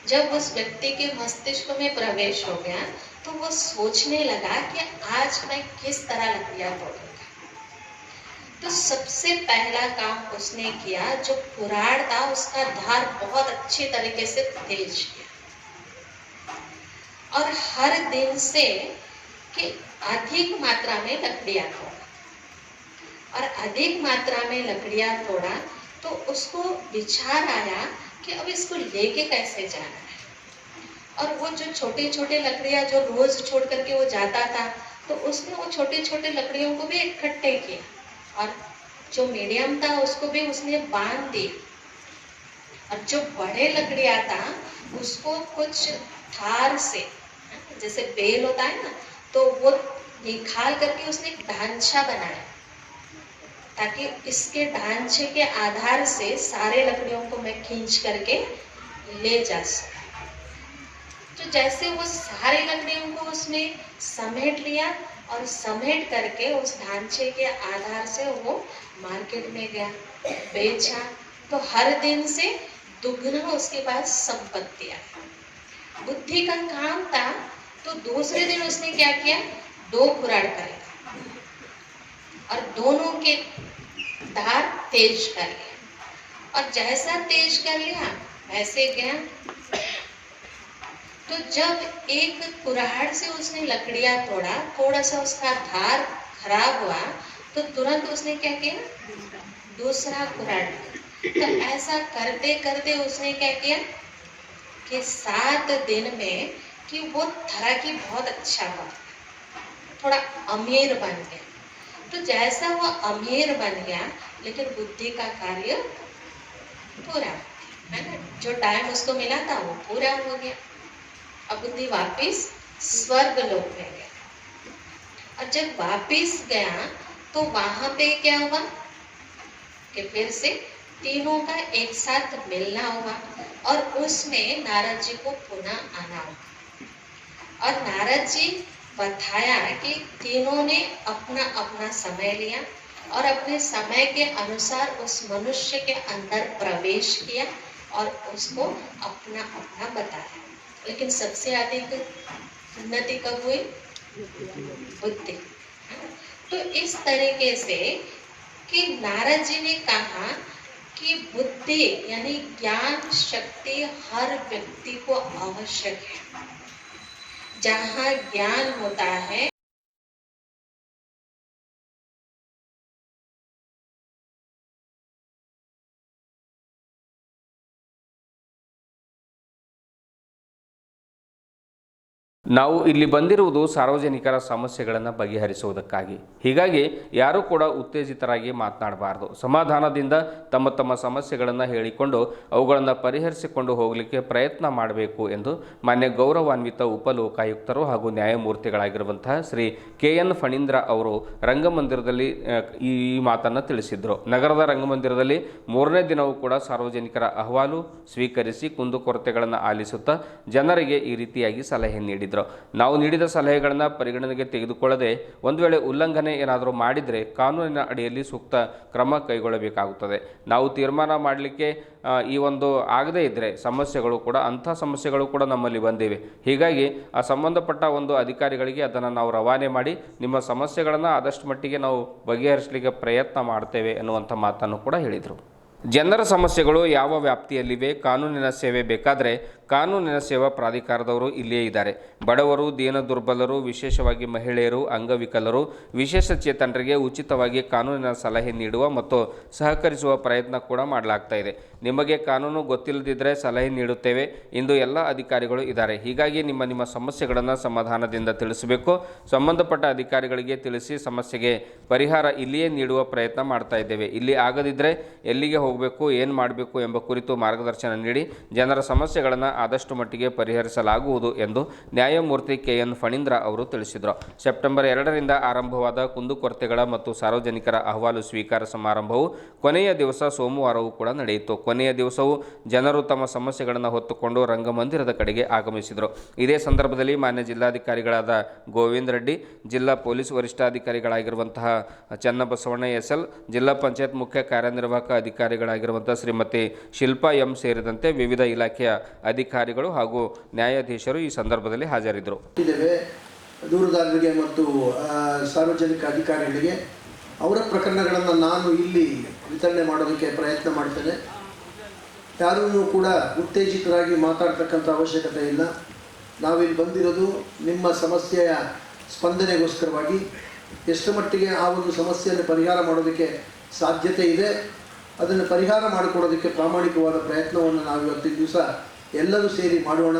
जब उस व्यक्ति के मस्तिष्क में प्रवेश हो गया तो वो सोचने लगा कि आज मैं किस तरह लकड़ियां तोड़ूंगा। तो सबसे पहला काम उसने किया, जो कुराड़ था उसका धार बहुत अच्छी तरीके से तेज किया और हर दिन से कि अधिक मात्रा में लकड़ियां तोड़ा। और अधिक मात्रा में लकड़ियां तोड़ा तो उसको विचार आया कि अब इसको लेके कैसे जाना है। और वो जो छोटे छोटे लकड़ियां जो रोज छोड़ करके वो जाता था तो उसने वो छोटे छोटे लकड़ियों को भी इकट्ठे किया और जो मीडियम था उसको भी उसने बांध दी। और जो बड़े लकड़ियां था उसको कुछ थार से, जैसे बेल होता है ना, तो वो निकाल करके उसने एक ढांचा बनाया ताकि इसके ढांचे के आधार से सारे लकड़ियों को मैं खींच करके ले जा सकूं। तो जैसे वो सारे लकड़ियों को उसने समेट लिया और समेट करके उस ढांचे के आधार से वो मार्केट में गया, बेचा, तो हर दिन से दुगना उसके पास संपत्ति आई। बुद्धि का काम था तो दूसरे दिन उसने क्या किया, 2 कुराड़ खरीदा और दोनों के धार तेज कर लिया। और जैसा तेज कर लिया वैसे गया। तो जब एक कुराड़ से उसने लकड़ियां तोड़ा, थोड़ा सा उसका धार खराब हुआ तो तुरंत उसने क्या किया, दूसरा कुराड़। तो ऐसा करते करते उसने क्या किया कि 7 दिन में कि वो तैराकी बहुत अच्छा हुआ, थोड़ा अमीर बन गया। तो जैसा वो अमीर बन गया, लेकिन बुद्धि का कार्य पूरा है ना, जो टाइम उसको मिला था वो पूरा हो गया। अब बुद्धि वापिस स्वर्ग लोक में गया, और जब वापिस गया तो वहां पे क्या हुआ कि फिर से तीनों का एक साथ मिलना हुआ, और उसमें नारद जी को पुनः आना हुआ। और नारद जी बताया कि तीनों ने अपना अपना समय लिया और अपने समय के अनुसार उस मनुष्य के अंदर प्रवेश किया और उसको अपना अपना बताया। लेकिन सबसे अधिक उन्नति कब हुई? बुद्धि। तो इस तरीके से कि नारद जी ने कहा कि बुद्धि यानी ज्ञान शक्ति हर व्यक्ति को आवश्यक है। जहाँ ज्ञान होता है ನಾವು ಇಲ್ಲಿ ಬಂದಿರುವುದು ಸಾರ್ವಜನಿಕರ ಸಮಸ್ಯೆಗಳನ್ನು ಬಗೆಹರಿಸುವುದಕ್ಕಾಗಿ. ಹೀಗಾಗಿ ಯಾರೂ ಕೂಡ ಉತ್ತೇಜಿತರಾಗಿ ಮಾತನಾಡಬಾರ್ದು. ಸಮಾಧಾನದಿಂದ ತಮ್ಮ ತಮ್ಮ ಸಮಸ್ಯೆಗಳನ್ನು ಹೇಳಿಕೊಂಡು ಅವುಗಳನ್ನು ಪರಿಹರಿಸಿಕೊಂಡು ಹೋಗಲಿಕ್ಕೆ ಪ್ರಯತ್ನ ಮಾಡಬೇಕು ಎಂದು ಮಾನ್ಯ ಗೌರವಾನ್ವಿತ ಉಪಲೋಕಾಯುಕ್ತರು ಹಾಗೂ ನ್ಯಾಯಮೂರ್ತಿಗಳಾಗಿರುವಂತಹ ಶ್ರೀ KN ಫಣೀಂದ್ರ ಅವರು ರಂಗಮಂದಿರದಲ್ಲಿ ಈ ಮಾತನ್ನು ತಿಳಿಸಿದರು. ನಗರದ ರಂಗಮಂದಿರದಲ್ಲಿ 3ನೇ ದಿನವೂ ಕೂಡ ಸಾರ್ವಜನಿಕರ ಅಹವಾಲು ಸ್ವೀಕರಿಸಿ ಕುಂದುಕೊರತೆಗಳನ್ನು ಆಲಿಸುತ್ತಾ ಜನರಿಗೆ ಈ ರೀತಿಯಾಗಿ ಸಲಹೆ ನೀಡಿದರು. ನಾವು ನೀಡಿದ ಸಲಹೆಗಳನ್ನು ಪರಿಗಣನೆಗೆ ತೆಗೆದುಕೊಳ್ಳದೆ ಒಂದು ವೇಳೆ ಉಲ್ಲಂಘನೆ ಏನಾದರೂ ಮಾಡಿದರೆ ಕಾನೂನಿನ ಅಡಿಯಲ್ಲಿ ಸೂಕ್ತ ಕ್ರಮ ಕೈಗೊಳ್ಳಬೇಕಾಗುತ್ತದೆ. ನಾವು ತೀರ್ಮಾನ ಮಾಡಲಿಕ್ಕೆ ಈ ಒಂದು ಆಗದೇ ಇದ್ದರೆ ಅಂಥ ಸಮಸ್ಯೆಗಳು ಕೂಡ ನಮ್ಮಲ್ಲಿ ಬಂದಿವೆ. ಹೀಗಾಗಿ ಆ ಸಂಬಂಧಪಟ್ಟ ಒಂದು ಅಧಿಕಾರಿಗಳಿಗೆ ಅದನ್ನು ನಾವು ರವಾನೆ ಮಾಡಿ ನಿಮ್ಮ ಸಮಸ್ಯೆಗಳನ್ನು ಆದಷ್ಟು ಮಟ್ಟಿಗೆ ನಾವು ಬಗೆಹರಿಸಲಿಕ್ಕೆ ಪ್ರಯತ್ನ ಮಾಡ್ತೇವೆ ಎನ್ನುವಂಥ ಮಾತನ್ನು ಕೂಡ ಹೇಳಿದರು. ಜನರ ಸಮಸ್ಯೆಗಳು ಯಾವ ವ್ಯಾಪ್ತಿಯಲ್ಲಿವೆ, ಕಾನೂನಿನ ಸೇವೆ ಬೇಕಾದರೆ ಕಾನೂನಿನ ಸೇವಾ ಪ್ರಾಧಿಕಾರದವರು ಇಲ್ಲಿಯೇ ಇದ್ದಾರೆ. ಬಡವರು, ದೀನ ದುರ್ಬಲರು, ವಿಶೇಷವಾಗಿ ಮಹಿಳೆಯರು, ಅಂಗವಿಕಲರು, ವಿಶೇಷಚೇತನರಿಗೆ ಉಚಿತವಾಗಿ ಕಾನೂನಿನ ಸಲಹೆ ನೀಡುವ ಮತ್ತು ಸಹಕರಿಸುವ ಪ್ರಯತ್ನ ಕೂಡ ಮಾಡಲಾಗ್ತಾ ಇದೆ. ನಿಮಗೆ ಕಾನೂನು ಗೊತ್ತಿಲ್ಲದಿದ್ದರೆ ಸಲಹೆ ನೀಡುತ್ತೇವೆ. ಇಂದು ಎಲ್ಲ ಅಧಿಕಾರಿಗಳು ಇದ್ದಾರೆ. ಹೀಗಾಗಿ ನಿಮ್ಮ ಸಮಸ್ಯೆಗಳನ್ನು ಸಮಾಧಾನದಿಂದ ತಿಳಿಸಬೇಕು. ಸಂಬಂಧಪಟ್ಟ ಅಧಿಕಾರಿಗಳಿಗೆ ತಿಳಿಸಿ ಸಮಸ್ಯೆಗೆ ಪರಿಹಾರ ಇಲ್ಲಿಯೇ ನೀಡುವ ಪ್ರಯತ್ನ ಮಾಡ್ತಾ ಇದ್ದೇವೆ. ಇಲ್ಲಿ ಆಗದಿದ್ದರೆ ಎಲ್ಲಿಗೆ ಹೋಗಬೇಕು, ಏನು ಮಾಡಬೇಕು ಎಂಬ ಕುರಿತು ಮಾರ್ಗದರ್ಶನ ನೀಡಿ ಜನರ ಸಮಸ್ಯೆಗಳನ್ನು ಆದಷ್ಟು ಮಟ್ಟಿಗೆ ಪರಿಹರಿಸಲಾಗುವುದು ಎಂದು ನ್ಯಾಯಮೂರ್ತಿ KN ಫಣೀಂದ್ರ ಅವರು ತಿಳಿಸಿದರು. ಸೆಪ್ಟೆಂಬರ್ 2ರಿಂದ ಆರಂಭವಾದ ಕುಂದುಕೊರತೆಗಳ ಮತ್ತು ಸಾರ್ವಜನಿಕರ ಅಹವಾಲು ಸ್ವೀಕಾರ ಸಮಾರಂಭವು ಕೊನೆಯ ದಿವಸ ಸೋಮವಾರವೂ ಕೂಡ ನಡೆಯಿತು. ಕೊನೆಯ ದಿವಸವೂ ಜನರು ತಮ್ಮ ಸಮಸ್ಯೆಗಳನ್ನು ಹೊತ್ತುಕೊಂಡು ರಂಗಮಂದಿರದ ಕಡೆಗೆ ಆಗಮಿಸಿದರು. ಇದೇ ಸಂದರ್ಭದಲ್ಲಿ ಮಾನ್ಯ ಜಿಲ್ಲಾಧಿಕಾರಿಗಳಾದ ಗೋವಿಂದ ರೆಡ್ಡಿ, ಜಿಲ್ಲಾ ಪೊಲೀಸ್ ವರಿಷ್ಠಾಧಿಕಾರಿಗಳಾಗಿರುವಂತಹ ಚನ್ನಬಸವಣ್ಣ SL, ಜಿಲ್ಲಾ ಪಂಚಾಯತ್ ಮುಖ್ಯ ಕಾರ್ಯನಿರ್ವಾಹಕ ಅಧಿಕಾರಿಗಳಾಗಿರುವಂತಹ ಶ್ರೀಮತಿ ಶಿಲ್ಪಾ M ಸೇರಿದಂತೆ ವಿವಿಧ ಇಲಾಖೆಯ ಅಧಿಕಾರಿಗಳು ಹಾಗೂ ನ್ಯಾಯಾಧೀಶರು ಈ ಸಂದರ್ಭದಲ್ಲಿ ಹಾಜರಿದ್ದರು. ದೂರುದಾರರಿಗೆ ಮತ್ತು ಸಾರ್ವಜನಿಕ ಅಧಿಕಾರಿಗಳಿಗೆ ಅವರ ಪ್ರಕರಣಗಳನ್ನು ನಾನು ಇಲ್ಲಿ ವಿತರಣೆ ಮಾಡೋದಕ್ಕೆ ಪ್ರಯತ್ನ ಮಾಡ್ತೇನೆ. ಯಾರೂ ಕೂಡ ಉತ್ತೇಜಿತರಾಗಿ ಮಾತಾಡ್ತಕ್ಕಂಥ ಅವಶ್ಯಕತೆ ಇಲ್ಲ. ನಾವಿಲ್ಲಿ ಬಂದಿರೋದು ನಿಮ್ಮ ಸಮಸ್ಯೆಯ ಸ್ಪಂದನೆಗೋಸ್ಕರವಾಗಿ. ಎಷ್ಟು ಮಟ್ಟಿಗೆ ಆ ಒಂದು ಸಮಸ್ಯೆಯನ್ನು ಪರಿಹಾರ ಮಾಡೋದಕ್ಕೆ ಸಾಧ್ಯತೆ ಇದೆ ಅದನ್ನು ಪರಿಹಾರ ಮಾಡಿಕೊಡೋದಕ್ಕೆ ಪ್ರಾಮಾಣಿಕವಾದ ಪ್ರಯತ್ನವನ್ನು ನಾವು ಇವತ್ತಿನ ದಿವಸ ಎಲ್ಲರೂ ಸೇರಿ ಮಾಡೋಣ.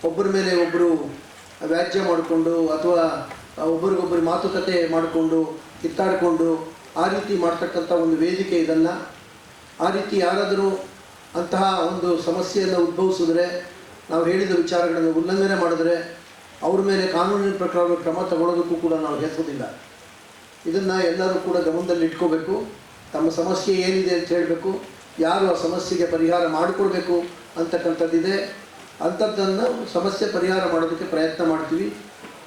ಒಬ್ಬರ ಮೇಲೆ ಒಬ್ಬರು ವ್ಯಾಜ್ಯ ಮಾಡಿಕೊಂಡು ಅಥವಾ ಒಬ್ಬರಿಗೊಬ್ಬರು ಮಾತುಕತೆ ಮಾಡಿಕೊಂಡು ಕಿತ್ತಾಡಿಕೊಂಡು ಆ ರೀತಿ ಮಾಡ್ತಕ್ಕಂಥ ಒಂದು ವೇದಿಕೆ ಇದಲ್ಲ. ಆ ರೀತಿ ಯಾರಾದರೂ ಅಂತಹ ಒಂದು ಸಮಸ್ಯೆಯನ್ನು ಉದ್ಭವಿಸಿದ್ರೆ, ನಾವು ಹೇಳಿದ ವಿಚಾರಗಳನ್ನು ಉಲ್ಲಂಘನೆ ಮಾಡಿದ್ರೆ ಅವ್ರ ಮೇಲೆ ಕಾನೂನಿನ ಪ್ರಕಾರ ಕ್ರಮ ತಗೊಳ್ಳೋದಕ್ಕೂ ಕೂಡ ನಾವು ಹೆಸರಿಲ್ಲ. ಇದನ್ನು ಎಲ್ಲರೂ ಕೂಡ ಗಮನದಲ್ಲಿ ಇಟ್ಕೋಬೇಕು. ತಮ್ಮ ಸಮಸ್ಯೆ ಏನಿದೆ ಅಂತ ಹೇಳಬೇಕು, ಯಾರು ಆ ಸಮಸ್ಯೆಗೆ ಪರಿಹಾರ ಮಾಡಿಕೊಡ್ಬೇಕು ಅಂತಕ್ಕಂಥದ್ದಿದೆ. ಅಂಥದ್ದನ್ನು ಸಮಸ್ಯೆ ಪರಿಹಾರ ಮಾಡೋದಕ್ಕೆ ಪ್ರಯತ್ನ ಮಾಡ್ತೀವಿ.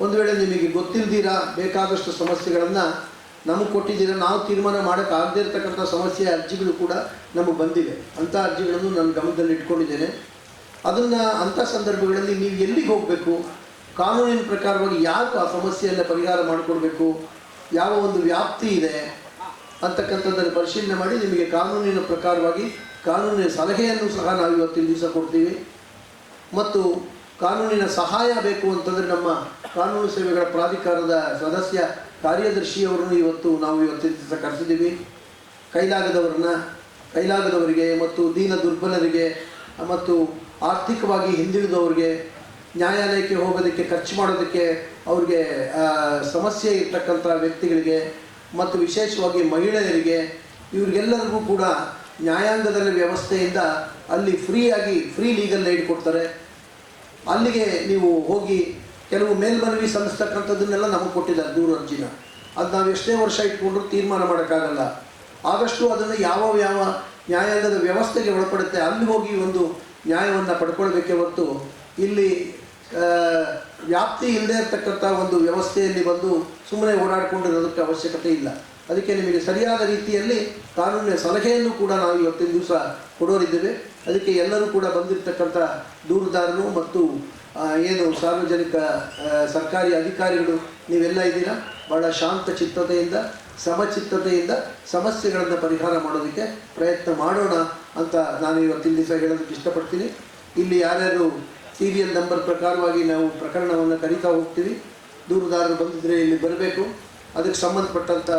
ಒಂದು ವೇಳೆ ನಿಮಗೆ ಗೊತ್ತಿಲ್ದಿರ ಬೇಕಾದಷ್ಟು ಸಮಸ್ಯೆಗಳನ್ನು ನಮಗೆ ಕೊಟ್ಟಿದ್ದೀರ, ನಾವು ತೀರ್ಮಾನ ಮಾಡೋಕ್ಕಾಗದೇ ಇರತಕ್ಕಂಥ ಸಮಸ್ಯೆಯ ಅರ್ಜಿಗಳು ಕೂಡ ನಮಗೆ ಬಂದಿವೆ. ಅಂಥ ಅರ್ಜಿಗಳನ್ನು ನಾನು ಗಮನದಲ್ಲಿ ಇಟ್ಕೊಂಡಿದ್ದೇನೆ. ಅದನ್ನು ಅಂಥ ಸಂದರ್ಭಗಳಲ್ಲಿ ನೀವು ಎಲ್ಲಿಗೆ ಹೋಗಬೇಕು, ಕಾನೂನಿನ ಪ್ರಕಾರವಾಗಿ ಯಾರು ಆ ಸಮಸ್ಯೆಯನ್ನು ಪರಿಹಾರ ಮಾಡಿಕೊಡ್ಬೇಕು, ಯಾವ ಒಂದು ವ್ಯಾಪ್ತಿ ಇದೆ ಅಂತಕ್ಕಂಥದ್ದನ್ನು ಪರಿಶೀಲನೆ ಮಾಡಿ ನಿಮಗೆ ಕಾನೂನಿನ ಪ್ರಕಾರವಾಗಿ ಕಾನೂನಿನ ಸಲಹೆಯನ್ನು ಸಹ ನಾವು ಇವತ್ತಿನ ದಿವಸ ಕೊಡ್ತೀವಿ. ಮತ್ತು ಕಾನೂನಿನ ಸಹಾಯ ಬೇಕು ಅಂತಂದರೆ ನಮ್ಮ ಕಾನೂನು ಸೇವೆಗಳ ಪ್ರಾಧಿಕಾರದ ಸದಸ್ಯ ಕಾರ್ಯದರ್ಶಿಯವರನ್ನು ನಾವು ಇವತ್ತಿನ ದಿವಸ ಕರೆಸಿದ್ದೀವಿ. ಕೈಲಾಗದವರಿಗೆ ಮತ್ತು ದೀನ ದುರ್ಬಲರಿಗೆ ಮತ್ತು ಆರ್ಥಿಕವಾಗಿ ಹಿಂದುಳಿದವರಿಗೆ ನ್ಯಾಯಾಲಯಕ್ಕೆ ಹೋಗೋದಕ್ಕೆ ಖರ್ಚು ಮಾಡೋದಕ್ಕೆ ಅವ್ರಿಗೆ ಸಮಸ್ಯೆ ಇರ್ತಕ್ಕಂಥ ವ್ಯಕ್ತಿಗಳಿಗೆ ಮತ್ತು ವಿಶೇಷವಾಗಿ ಮಹಿಳೆಯರಿಗೆ ಇವ್ರಿಗೆಲ್ಲರಿಗೂ ಕೂಡ ನ್ಯಾಯಾಂಗದಲ್ಲಿ ವ್ಯವಸ್ಥೆಯಿಂದ ಅಲ್ಲಿ ಫ್ರೀ ಲೀಗಲ್ ಏಡ್ ಕೊಡ್ತಾರೆ. ಅಲ್ಲಿಗೆ ನೀವು ಹೋಗಿ ಕೆಲವು ಮೇಲ್ಮನವಿ ಸಲ್ಲಿಸ್ತಕ್ಕಂಥದ್ದನ್ನೆಲ್ಲ ನಮಗೆ ಕೊಟ್ಟಿದ್ದಾರೆ ದೂರು ಅರ್ಜಿನ. ಅದು ನಾವು ಎಷ್ಟೇ ವರ್ಷ ಇಟ್ಕೊಂಡ್ರೂ ತೀರ್ಮಾನ ಮಾಡೋಕ್ಕಾಗಲ್ಲ. ಆದಷ್ಟು ಅದನ್ನು ಯಾವ ನ್ಯಾಯಾಂಗದ ವ್ಯವಸ್ಥೆಗೆ ಒಳಪಡುತ್ತೆ ಅಲ್ಲಿ ಹೋಗಿ ಒಂದು ನ್ಯಾಯವನ್ನು ಪಡ್ಕೊಳ್ಬೇಕೆ ಹೊರತು ಇಲ್ಲಿ ವ್ಯಾಪ್ತಿ ಇಲ್ಲದೆ ಇರತಕ್ಕಂಥ ಒಂದು ವ್ಯವಸ್ಥೆಯಲ್ಲಿ ಬಂದು ಸುಮ್ಮನೆ ಓಡಾಡಿಕೊಂಡಿರೋದಕ್ಕೆ ಅವಶ್ಯಕತೆ ಇಲ್ಲ. ಅದಕ್ಕೆ ನಿಮಗೆ ಸರಿಯಾದ ರೀತಿಯಲ್ಲಿ ಕಾನೂನಿನ ಸಲಹೆಯನ್ನು ಕೂಡ ನಾವು ಇವತ್ತಿನ ದಿವಸ ಕೊಡೋರಿದ್ದೇವೆ. ಅದಕ್ಕೆ ಎಲ್ಲರೂ ಕೂಡ ಬಂದಿರತಕ್ಕಂಥ ದೂರುದಾರರು ಮತ್ತು ಏನು ಸಾರ್ವಜನಿಕ ಸರ್ಕಾರಿ ಅಧಿಕಾರಿಗಳು ನೀವೆಲ್ಲ ಇದ್ದೀರಾ, ಭಾಳ ಶಾಂತ ಚಿತ್ತತೆಯಿಂದ ಸಮಚಿತ್ತತೆಯಿಂದ ಸಮಸ್ಯೆಗಳನ್ನು ಪರಿಹಾರ ಮಾಡೋದಕ್ಕೆ ಪ್ರಯತ್ನ ಮಾಡೋಣ ಅಂತ ನಾನು ಇವತ್ತಿನ ದಿವಸ ಹೇಳೋದಕ್ಕೆ ಇಷ್ಟಪಡ್ತೀನಿ. ಇಲ್ಲಿ ಯಾರ್ಯಾರು ಸೀರಿಯಲ್ ನಂಬರ್ ಪ್ರಕಾರವಾಗಿ ನಾವು ಪ್ರಕರಣವನ್ನು ಕರೀತಾ ಹೋಗ್ತೀವಿ. ದೂರುದಾರರು ಬಂದಿದ್ದರೆ ಇಲ್ಲಿ ಬರಬೇಕು. ಅದಕ್ಕೆ ಸಂಬಂಧಪಟ್ಟಂಥ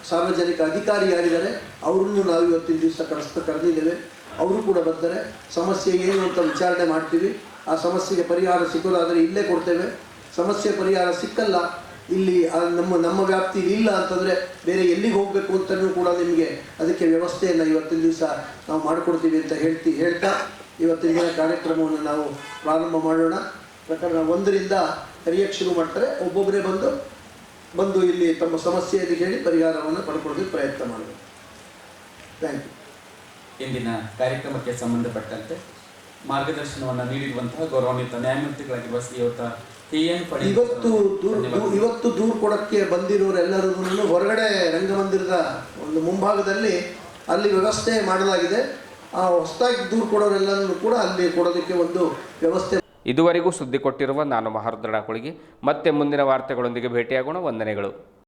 ಸಾರ್ವಜನಿಕ ಅಧಿಕಾರಿ ಯಾರಿದ್ದಾರೆ ಅವರನ್ನು ನಾವು ಇವತ್ತಿನ ದಿವಸ ಕರೆದಿದ್ದೇವೆ. ಅವರು ಕೂಡ ಬರ್ತಾರೆ. ಸಮಸ್ಯೆ ಏನು ಅಂತ ವಿಚಾರಣೆ ಮಾಡ್ತೀವಿ. ಆ ಸಮಸ್ಯೆಗೆ ಪರಿಹಾರ ಸಿಗೋದಾದರೆ ಇಲ್ಲೇ ಕೊಡ್ತೇವೆ. ಸಮಸ್ಯೆ ಪರಿಹಾರ ಸಿಕ್ಕಲ್ಲ, ಇಲ್ಲಿ ನಮ್ಮ ವ್ಯಾಪ್ತಿಯಲ್ಲಿ ಇಲ್ಲ ಅಂತಂದರೆ ಬೇರೆ ಎಲ್ಲಿಗೆ ಹೋಗಬೇಕು ಅಂತಲೂ ಕೂಡ ನಿಮಗೆ ಅದಕ್ಕೆ ವ್ಯವಸ್ಥೆಯನ್ನು ಇವತ್ತಿನ ದಿವಸ ನಾವು ಮಾಡಿಕೊಡ್ತೀವಿ ಅಂತ ಹೇಳ್ತಾ ಇವತ್ತಿನ ದಿನ ಕಾರ್ಯಕ್ರಮವನ್ನು ನಾವು ಪ್ರಾರಂಭ ಮಾಡೋಣ. ಪ್ರಕರಣ 1ರಿಂದ ಕರೆಯಕ್ಕೆ ಶುರು ಮಾಡ್ತಾರೆ. ಒಬ್ಬೊಬ್ಬರೇ ಬಂದು ಇಲ್ಲಿ ತಮ್ಮ ಸಮಸ್ಯೆಯಲ್ಲಿ ಹೇಳಿ ಪರಿಹಾರವನ್ನು ಪಡ್ಕೊಳ್ಳೋದಕ್ಕೆ ಪ್ರಯತ್ನ ಮಾಡಬೇಕು. Thank you. ಇಂದಿನ ಕಾರ್ಯಕ್ರಮಕ್ಕೆ ಸಂಬಂಧಪಟ್ಟಂತೆ ಮಾರ್ಗದರ್ಶನವನ್ನು ನೀಡಿರುವಂತಹ ಗೌರವಾನ್ವಿತ ನ್ಯಾಯಮೂರ್ತಿಗಳಾಗಿರುವ ಶ್ರೀಯುತ ಇವತ್ತು ದೂರು ಕೊಡೋಕ್ಕೆ ಬಂದಿರೋರೆಲ್ಲರೂ ಹೊರಗಡೆ ರಂಗಮಂದಿರದ ಒಂದು ಮುಂಭಾಗದಲ್ಲಿ ಅಲ್ಲಿ ವ್ಯವಸ್ಥೆ ಮಾಡಲಾಗಿದೆ. ಆ ಹೊಸದಾಗಿ ದೂರು ಕೊಡೋರೆಲ್ಲರೂ ಕೂಡ ಅಲ್ಲಿ ಕೊಡೋದಕ್ಕೆ ಒಂದು ವ್ಯವಸ್ಥೆ. ಇದುವರೆಗೂ ಸುದ್ದಿ ಕೊಟ್ಟಿರುವ ನಾನು ಮಹಾರುದ್ರಣ ಕುಳಗಿ. ಮತ್ತೆ ಮುಂದಿನ ವಾರ್ತೆಗಳೊಂದಿಗೆ ಭೇಟಿಯಾಗೋಣ. ವಂದನೆಗಳು.